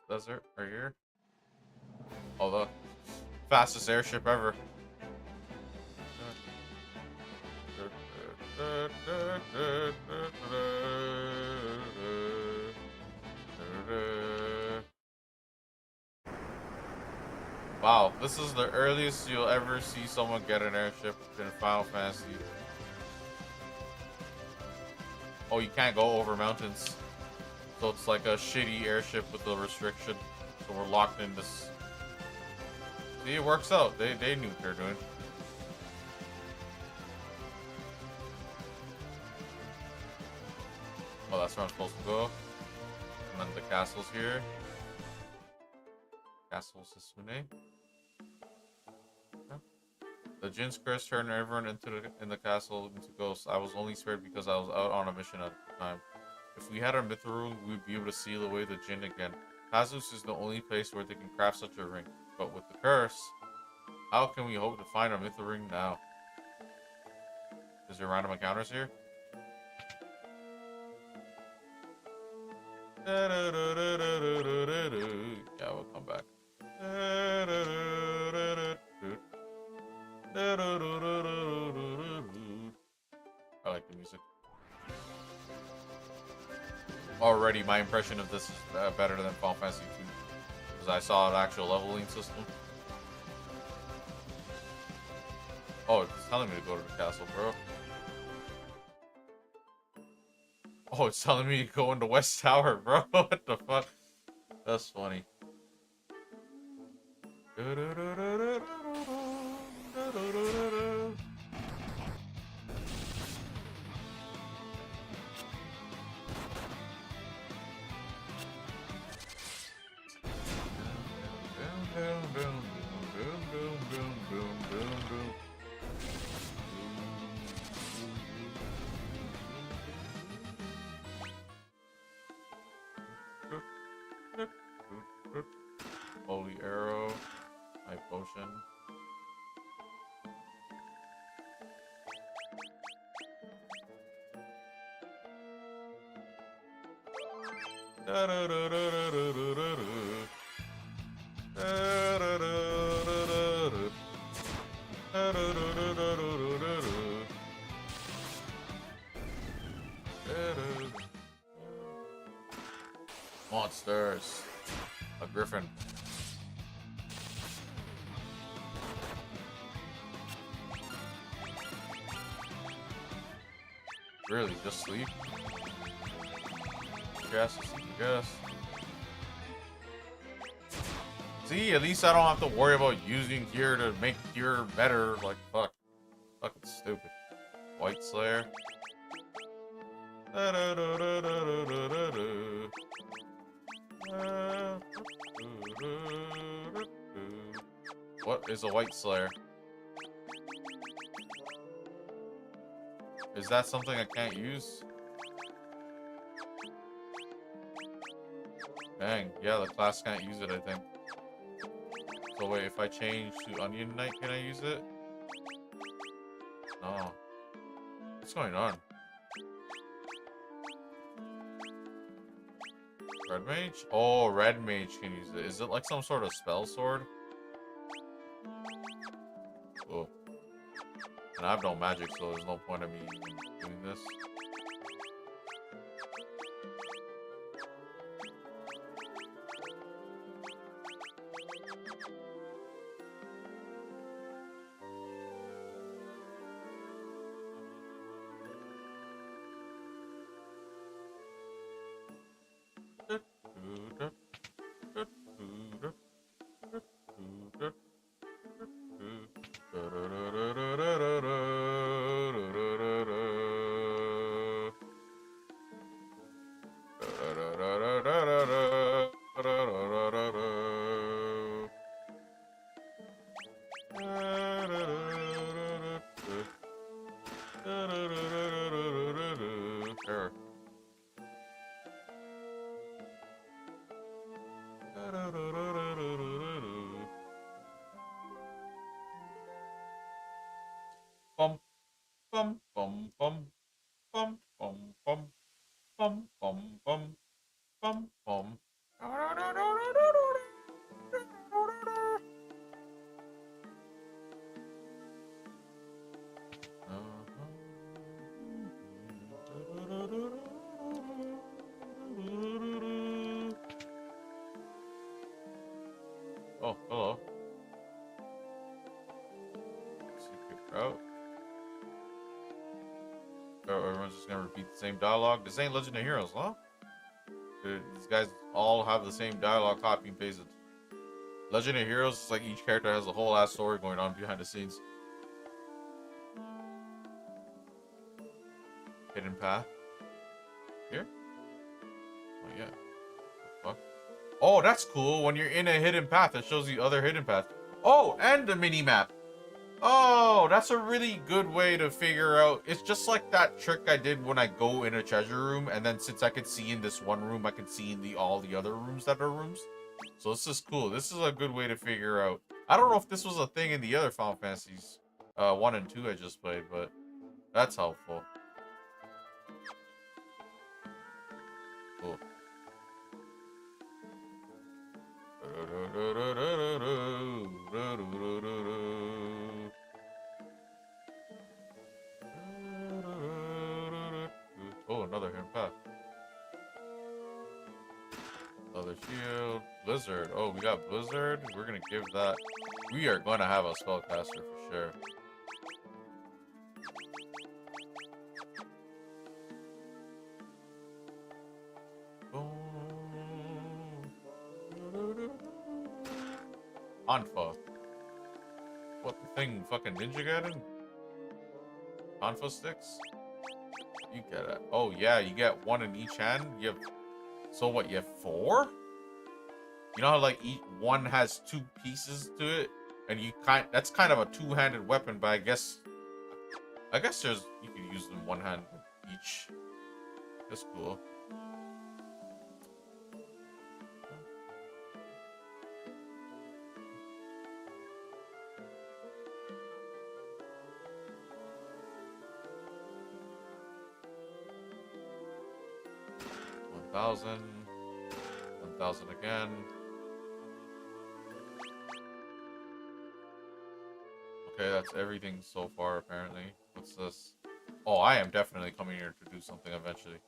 Desert right here. Oh, the fastest airship ever. Wow, this is the earliest you'll ever see someone get an airship in Final Fantasy. Oh, you can't go over mountains. So it's like a shitty airship with a restriction. So we're locked in this. See, it works out. They knew what they're doing. Oh, that's where I'm supposed to go. And then the castle's here. Castle Sasune. Yeah. The Jin's curse turned everyone in the castle into ghosts. I was only spared because I was out on a mission at the time. If we had our Mythril Ring, we'd be able to seal away the Jin again. Pazus is the only place where they can craft such a ring. But with the curse, how can we hope to find our Mythril Ring now? Is there random encounters here? Yeah, we'll come back. I like the music. Already, my impression of this is better than Final Fantasy 2. Because I saw an actual leveling system. Oh, it's telling me to go to the castle, bro. Oh, it's telling me to go into West Tower, bro. What the fuck? That's funny. Holy arrow, my potion. Monsters. A griffin. Really, just sleep? Yes, yes. See, at least I don't have to worry about using gear to make gear better. Like, fuck. Fucking stupid. White Slayer. What is a White Slayer? Is that something I can't use? Dang, yeah, the class can't use it, I think. So wait, if I change to Onion Knight, can I use it? No. What's going on? Red Mage? Oh, Red Mage can use it. Is it like some sort of spell sword? Oh. And I have no magic, so there's no point of me doing this. Oh, hello. Secret route. Oh, everyone's just gonna repeat the same dialogue. This ain't Legend of Heroes, huh? Dude, these guys all have the same dialogue, copy and pasted. Legend of Heroes is like each character has a whole ass story going on behind the scenes. Hidden path. Here? Oh yeah. Fuck. Oh, that's cool. When you're in a hidden path, it shows you other hidden paths. Oh, and the mini map. Oh, that's a really good way to figure out. It's just like that trick I did when I go in a treasure room, and then since I could see in this one room, I can see in all the other rooms that are rooms. So this is cool. This is a good way to figure out. I don't know if this was a thing in the other Final Fantasies 1 and 2 I just played, but that's helpful. Cool. Oh, another hidden path. Another shield. Blizzard. Oh, we got Blizzard. We're gonna give that. We are gonna have a spellcaster for sure. Anfa. What the thing? Fucking Ninja Gaiden? Anfa sticks? You get it. Oh yeah, you get one in each hand. You have. So what? You have 4? You know how like each one has 2 pieces to it, and that's kind of a 2-handed weapon. But I guess there's you can use them one hand each. That's cool. $1,000, $1,000 again. Okay, that's everything so far, apparently. What's this? Oh, I am definitely coming here to do something eventually.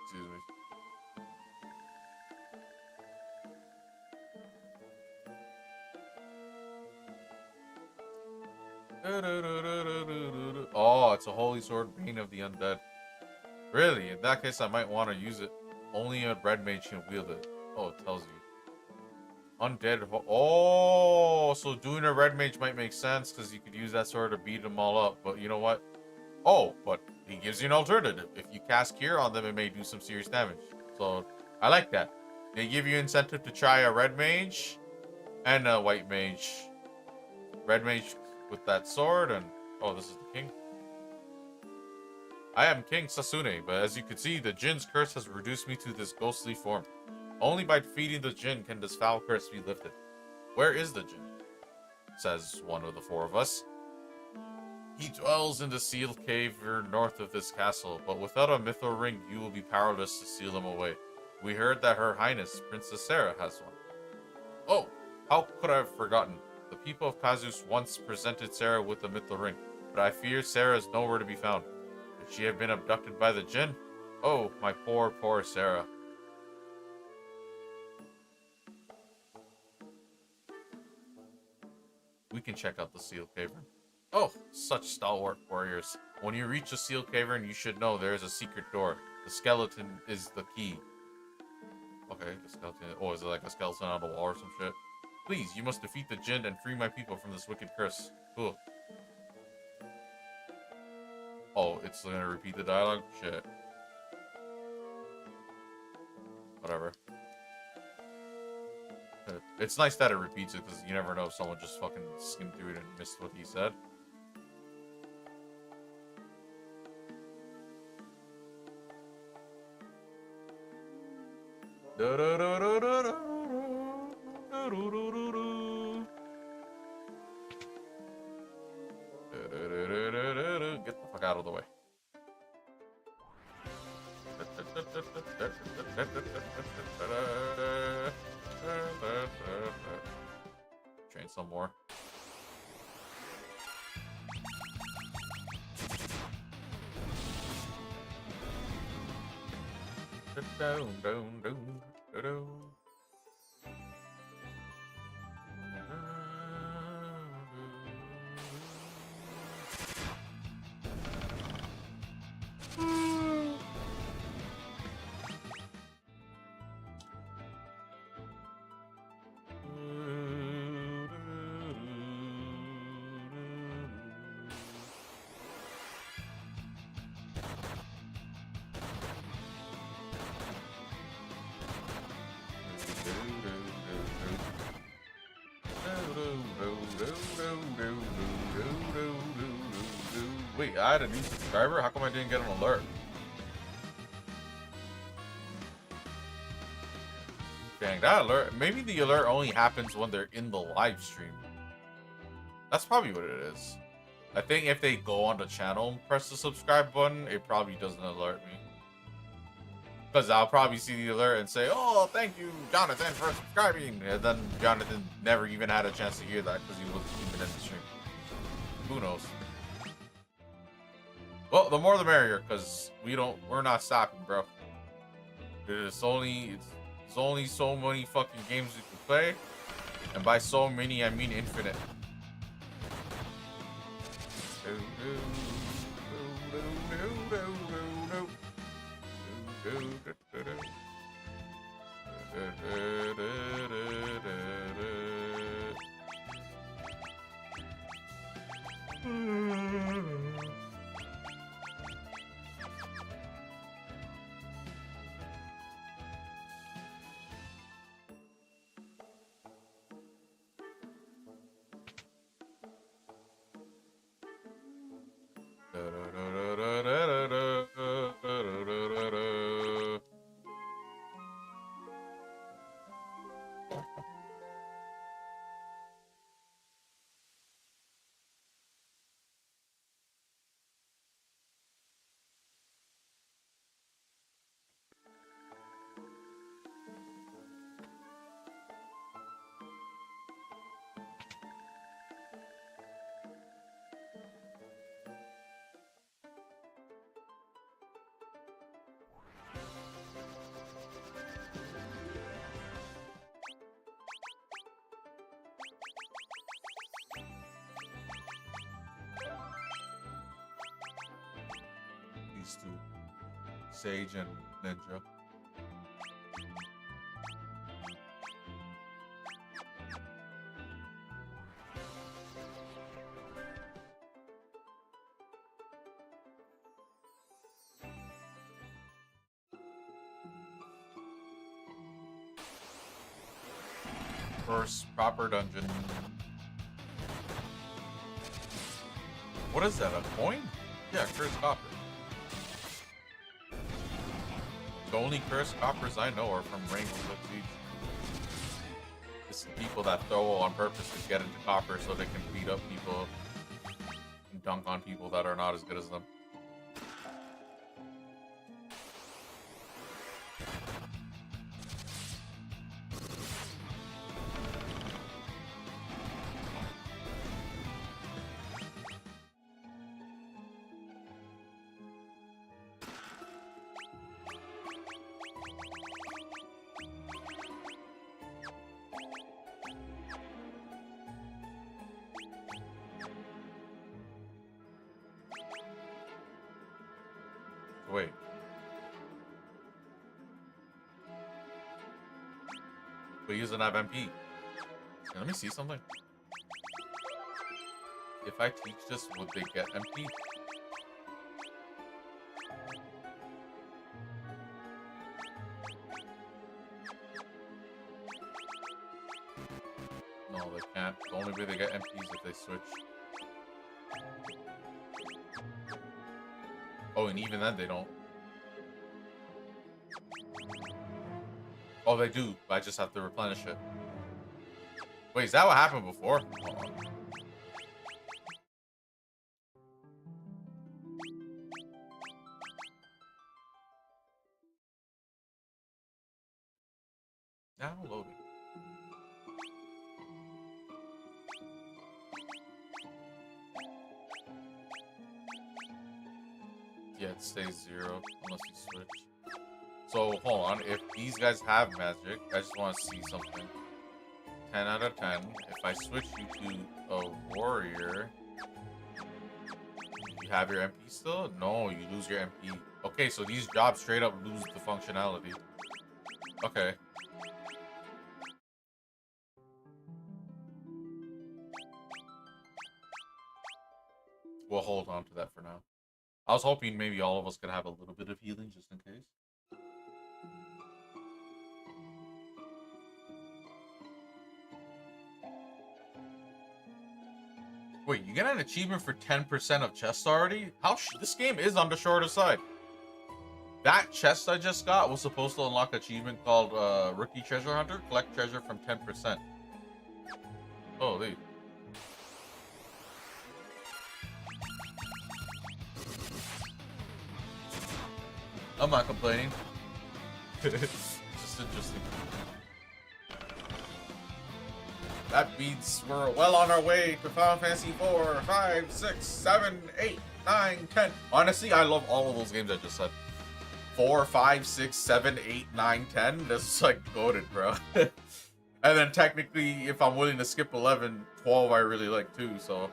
Excuse me. Oh, it's a holy sword, Bane of the Undead. Really? In that case, I might want to use it. Only a red mage can wield it. Oh, it tells you. Undead. Oh, so doing a red mage might make sense because you could use that sword to beat them all up. But you know what? Oh, but he gives you an alternative. If you cast Cure on them, it may do some serious damage. So I like that. They give you incentive to try a red mage and a white mage. Red mage with that sword, and oh, this is the king. I am King Sasune, but as you can see, the Jin's curse has reduced me to this ghostly form. Only by defeating the Jin can this foul curse be lifted. Where is the Jin? Says one of the 4 of us. He dwells in the sealed cave north of this castle, but without a mithril ring, you will be powerless to seal him away. We heard that Her Highness, Princess Sarah, has one. Oh, how could I have forgotten? The people of Kazus once presented Sarah with the mithril ring, but I fear Sarah is nowhere to be found. Could she have been abducted by the Jin? Oh, my poor, poor Sarah. We can check out the Sealed Cavern. Oh, such stalwart warriors. When you reach the Sealed Cavern, you should know there is a secret door. The skeleton is the key. Okay, the skeleton. Oh, is it like a skeleton on the wall or some shit? Please, you must defeat the Jin and free my people from this wicked curse. Cool. Oh, it's gonna repeat the dialogue? Shit. Whatever. It's nice that it repeats it, because you never know if someone just fucking skimmed through it and missed what he said. Get the fuck out of the way. Train some more. Wait, I had a new subscriber? How come I didn't get an alert? Dang, that alert. Maybe the alert only happens when they're in the live stream. That's probably what it is. I think if they go on the channel and press the subscribe button, it probably doesn't alert me. Because I'll probably see the alert and say, oh, thank you, Jonathan, for subscribing. And then Jonathan never even had a chance to hear that because he wasn't even in the stream. Who knows? Well, the more the merrier, because we're not stopping, bro. There's only so many fucking games we can play. And by so many, I mean infinite. These two, Sage and Ninja. First proper dungeon. What is that, a coin? Yeah, cursed copper. The only cursed coppers I know are from Rainbow Six Siege. It's the people that throw on purpose to get into copper so they can beat up people and dunk on people that are not as good as them. Wait. But he doesn't have MP. Let me see something. If I teach this, would they get MP? No, they can't. The only way they get MP is if they switch. Oh, and even then they don't. Oh, they do. I just have to replenish it. Wait, is that what happened before? Hold on. Now loading. Yeah, it stays 0 unless you switch. So hold on. If these guys have magic, I just want to see something. 10 out of 10. If I switch you to a warrior, you have your MP still? No, you lose your MP. Okay, so these jobs straight up lose the functionality. Okay. We'll hold on to that for now. I was hoping maybe all of us could have a little bit of healing just in case. Wait, you get an achievement for 10% of chests already? This game is on the shorter side. That chest I just got was supposed to unlock an achievement called Rookie Treasure Hunter. Collect treasure from 10%. Holy. I'm not complaining. It's just interesting. That means we're well on our way to Final Fantasy 4, 5, 6, 7, 8, 9, 10. Honestly, I love all of those games I just said. 4, 5, 6, 7, 8, 9, 10. This is like goated, bro. And then technically, if I'm willing to skip 11, 12 I really like too, so.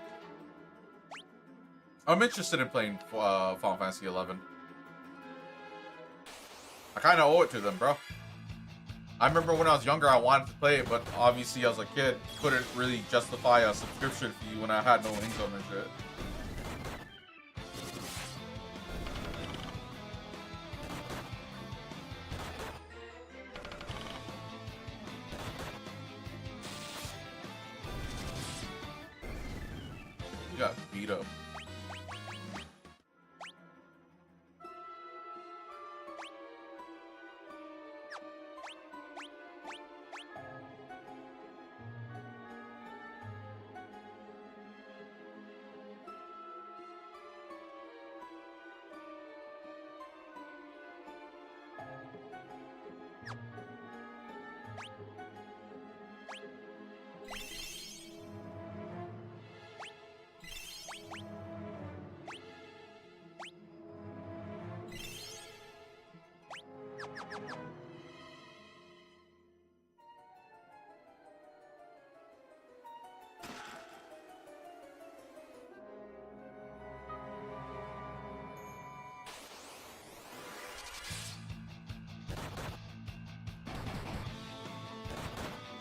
I'm interested in playing Final Fantasy 11. I kind of owe it to them, bro. I remember when I was younger, I wanted to play it, but obviously as a kid, couldn't really justify a subscription fee when I had no income and shit. You got beat up.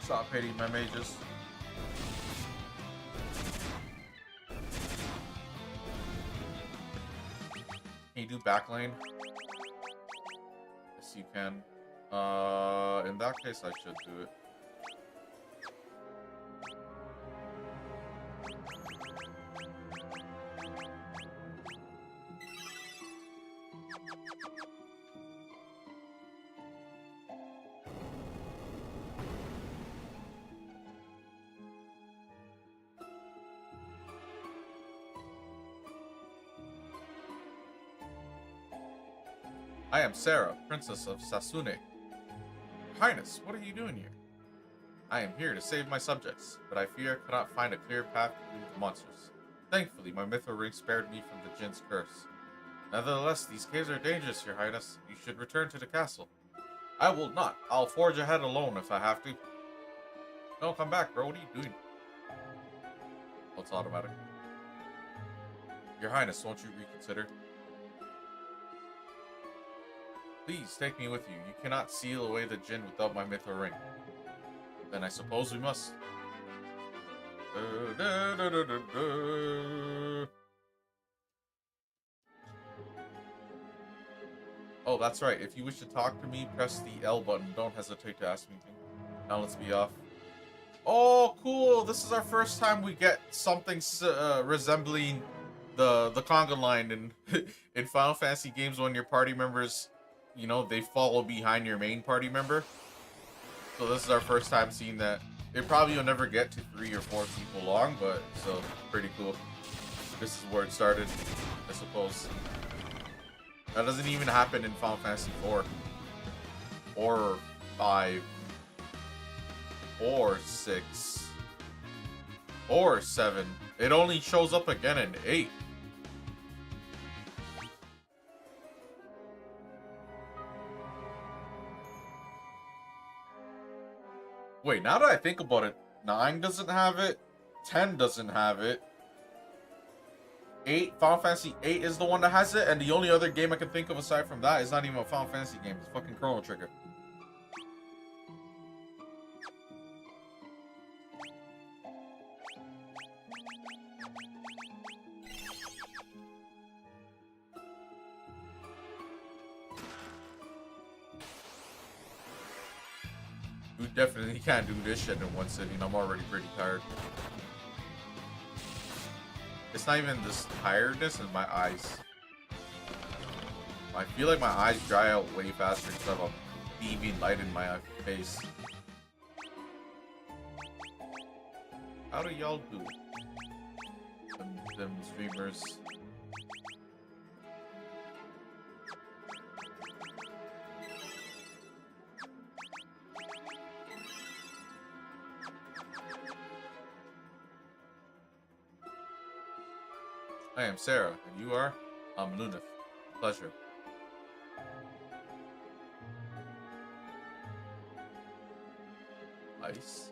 Stop hating my mages. Can you do backlane? Yes, you can. In that case, I should do it. I am Sarah, Princess of Sasune. Your Highness, what are you doing here? I am here to save my subjects, but I fear I cannot find a clear path to the monsters. Thankfully, my mithril ring spared me from the Jinn's curse. Nevertheless, these caves are dangerous, Your Highness. You should return to the castle. I will not. I'll forge ahead alone if I have to. No, come back, bro. What are you doing? Oh, it's automatic. Your Highness, won't you reconsider? Please take me with you. You cannot seal away the Jinn without my mithril ring. Then I suppose we must. Oh, that's right. If you wish to talk to me, press the L button. Don't hesitate to ask me anything. Now let's be off. Oh, cool. This is our first time we get something resembling the conga line in Final Fantasy games when your party members, you know, they follow behind your main party member. So this is our first time seeing that. It probably will never get to 3 or 4 people long, but so pretty cool. This is where it started, I suppose. That doesn't even happen in Final Fantasy 4 or 5 or 6 or 7. It only shows up again in 8. Wait, now that I think about it, 9 doesn't have it, 10 doesn't have it. 8, Final Fantasy 8 is the one that has it, and the only other game I can think of aside from that is not even a Final Fantasy game. It's fucking Chrono Trigger. You definitely can't do this shit in one sitting. I'm already pretty tired. It's not even this tiredness, it's my eyes. I feel like my eyes dry out way faster because I have a beaming light in my face. How do y'all do? Them streamers. I am Sarah, and you are? I'm Lunith. Pleasure. Ice.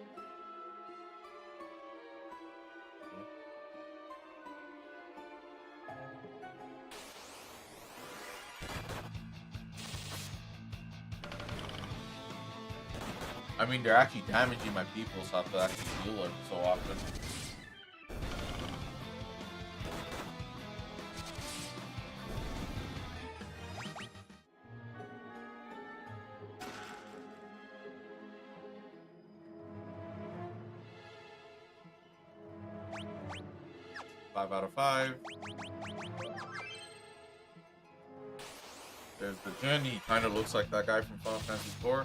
I mean, they're actually damaging my people, so I have to actually heal them so often. Five out of 5. There's the Jin. He kind of looks like that guy from Final Fantasy IV.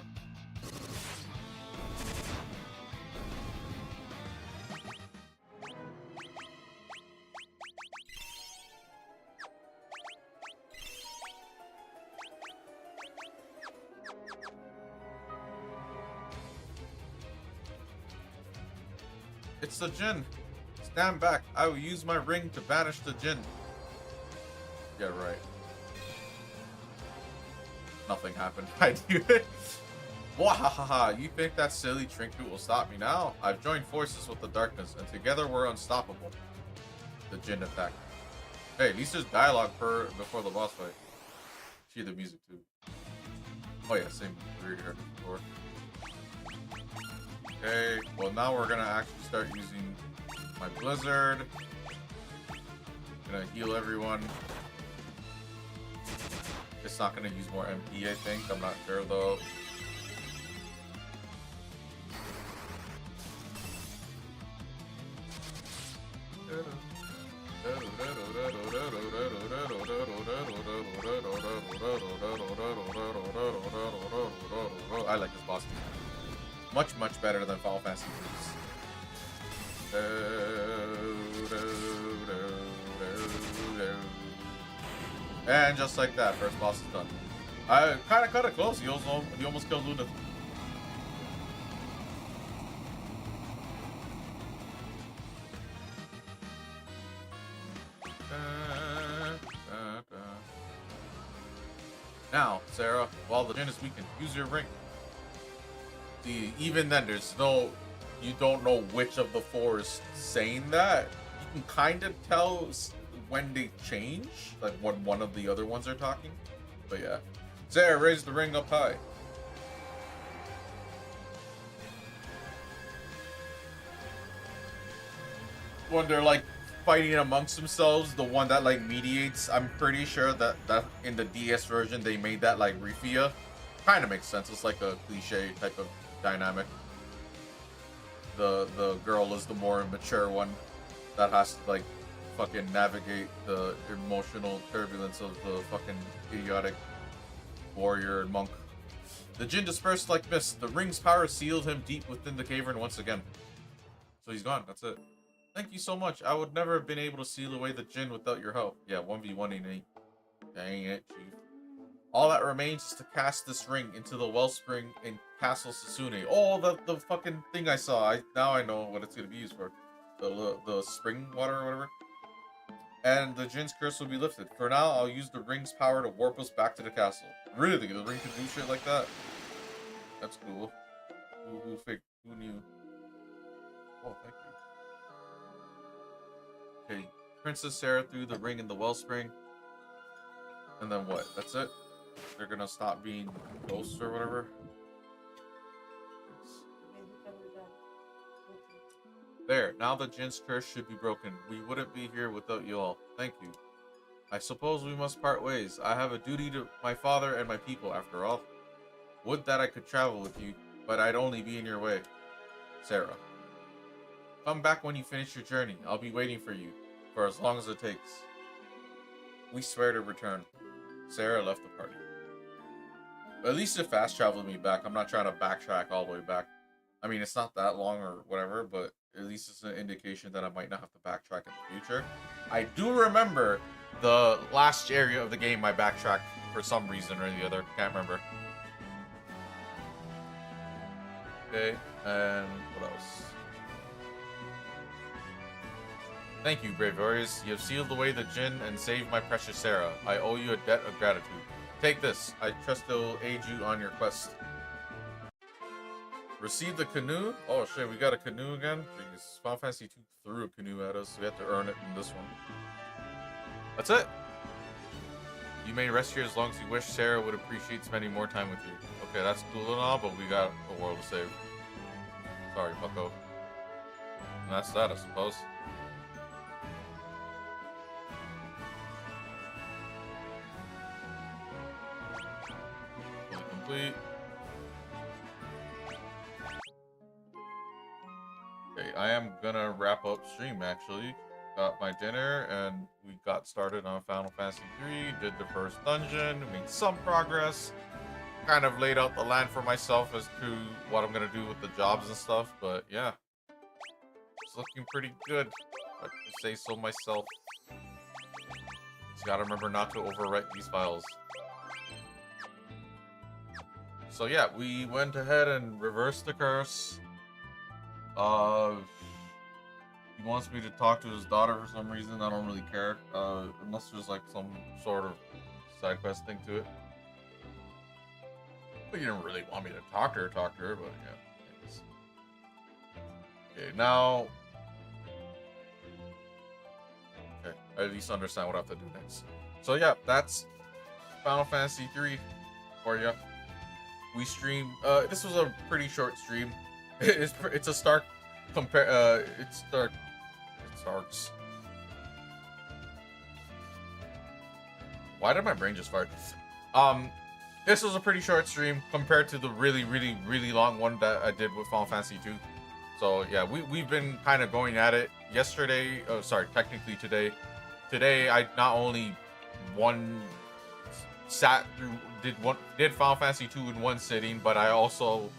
It's the Jin. Stand back. I will use my ring to banish the Jin. Yeah, right. Nothing happened. I do it. Wahahaha. You think that silly trinket will stop me now? I've joined forces with the darkness, and together we're unstoppable. The Jin attack. Hey, at least there's dialogue before the boss fight. See the music too. Oh yeah, same weird here before. Okay, well now we're gonna actually start using my Blizzard. Gonna heal everyone. It's not gonna use more MP, I think. I'm not sure though. I like this boss. Much better than Final Fantasy And just like that, first boss is done. I kind of cut it close. He almost killed Luna. Now, Sarah, while the Jin is weakened, use your ring. See, even then, there's no... You don't know which of the 4 is saying that. You can kind of tell when they change, like when one of the other ones are talking. But yeah. Sarah, raise the ring up high. When they're like fighting amongst themselves, the one that like mediates, I'm pretty sure that in the DS version they made that like Rifia. Kind of makes sense. It's like a cliche type of dynamic. The girl is the more mature one that has to like fucking navigate the emotional turbulence of the fucking idiotic warrior and monk. The Jin dispersed like mist. The ring's power sealed him deep within the cavern once again. So he's gone. That's it. Thank you so much. I would never have been able to seal away the Jin without your help. Yeah, 1v1 ain't. Dang it, chief. All that remains is to cast this ring into the wellspring in Castle Sasune. Oh, the fucking thing I saw. Now I know what it's gonna be used for. The spring water or whatever. And the Jin's curse will be lifted. For now, I'll use the ring's power to warp us back to the castle. Really? The ring can do shit like that? That's cool. Who figured? Who knew? Oh, thank you. Okay, Princess Sarah threw the ring in the wellspring. And then what? That's it? They're gonna stop being ghosts or whatever? There, now the Jin's curse should be broken. We wouldn't be here without you all. Thank you. I suppose we must part ways. I have a duty to my father and my people, after all. Would that I could travel with you, but I'd only be in your way. Sarah. Come back when you finish your journey. I'll be waiting for you, for as long as it takes. We swear to return. Sarah left the party. At least it fast traveled me back. I'm not trying to backtrack all the way back. I mean, it's not that long or whatever, but at least it's an indication that I might not have to backtrack in the future. I do remember the last area of the game I backtracked for some reason or the other. Can't remember. Okay, and what else? Thank you, brave warriors. You have sealed away the Jin and saved my precious Sarah. I owe you a debt of gratitude. Take this. I trust it will aid you on your quest. Receive the canoe? Oh shit, we got a canoe again? Jeez, Final Fantasy 2 threw a canoe at us. We have to earn it in this one. That's it. You may rest here as long as you wish. Sarah would appreciate spending more time with you. Okay, that's cool and all, but we got a world to save. Sorry, bucko. And that's that, I suppose. Fully complete. Okay, I am gonna wrap up stream actually. Got my dinner and we got started on Final Fantasy 3, did the first dungeon, made some progress, kind of laid out the land for myself as to what I'm gonna do with the jobs and stuff, but yeah. It's looking pretty good, if I can say so myself. Just gotta remember not to overwrite these files. So yeah, we went ahead and reversed the curse. He wants me to talk to his daughter for some reason. I don't really care, unless there's like some sort of side quest thing to it. But you didn't really want me to talk to her, but yeah. Anyways. Okay, now. Okay, I at least understand what I have to do next. So yeah, that's Final Fantasy 3 for you. We streamed. This was a pretty short stream. It's a Stark compare. It's Stark. It starts. Why did my brain just fart? This was a pretty short stream compared to the really, really, really long one that I did with Final Fantasy 2. So yeah, we've been kind of going at it. Yesterday, oh sorry, technically today. Today I not only sat through did Final Fantasy 2 in one sitting, but I also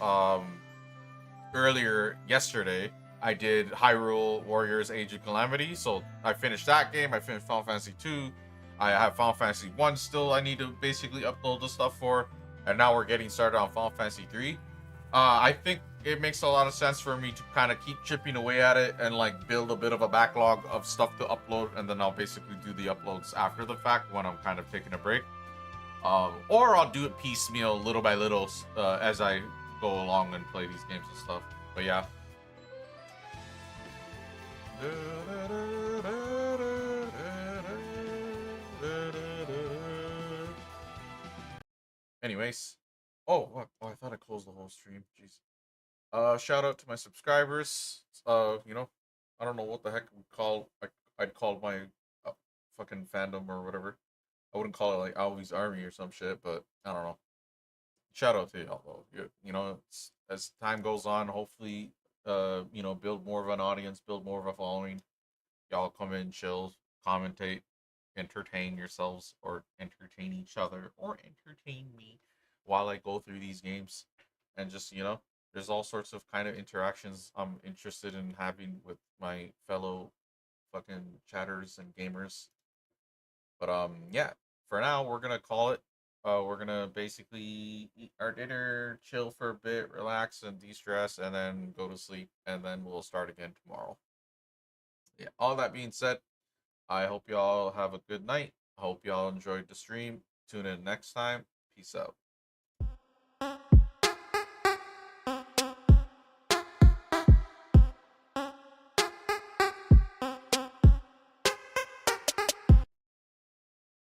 earlier yesterday I did Hyrule Warriors Age of Calamity. So I finished that game. I finished Final Fantasy 2. I have Final Fantasy 1 still I need to basically upload the stuff for. And now we're getting started on Final Fantasy 3. I think it makes a lot of sense for me to kind of keep chipping away at it and like build a bit of a backlog of stuff to upload, and then I'll basically do the uploads after the fact when I'm kind of taking a break. Or I'll do it piecemeal, little by little, as I go along and play these games and stuff. But yeah. Anyways. Oh, what? Oh, I thought I closed the whole stream. Jeez. Shout out to my subscribers. You know, I don't know what the heck I'd call my fucking fandom or whatever. I wouldn't call it like Alvy's Army or some shit, but I don't know. Shout out to y'all though. You know, as time goes on, hopefully, you know, build more of an audience, build more of a following. Y'all come in, chill, commentate, entertain yourselves, or entertain each other, or entertain me while I go through these games, and just you know, there's all sorts of kind of interactions I'm interested in having with my fellow fucking chatters and gamers. But yeah, for now we're gonna call it. We're gonna basically eat our dinner, chill for a bit, relax and de-stress, and then go to sleep, and then we'll start again tomorrow. Yeah, all that being said, I hope y'all have a good night. I hope y'all enjoyed the stream. Tune in next time. Peace out.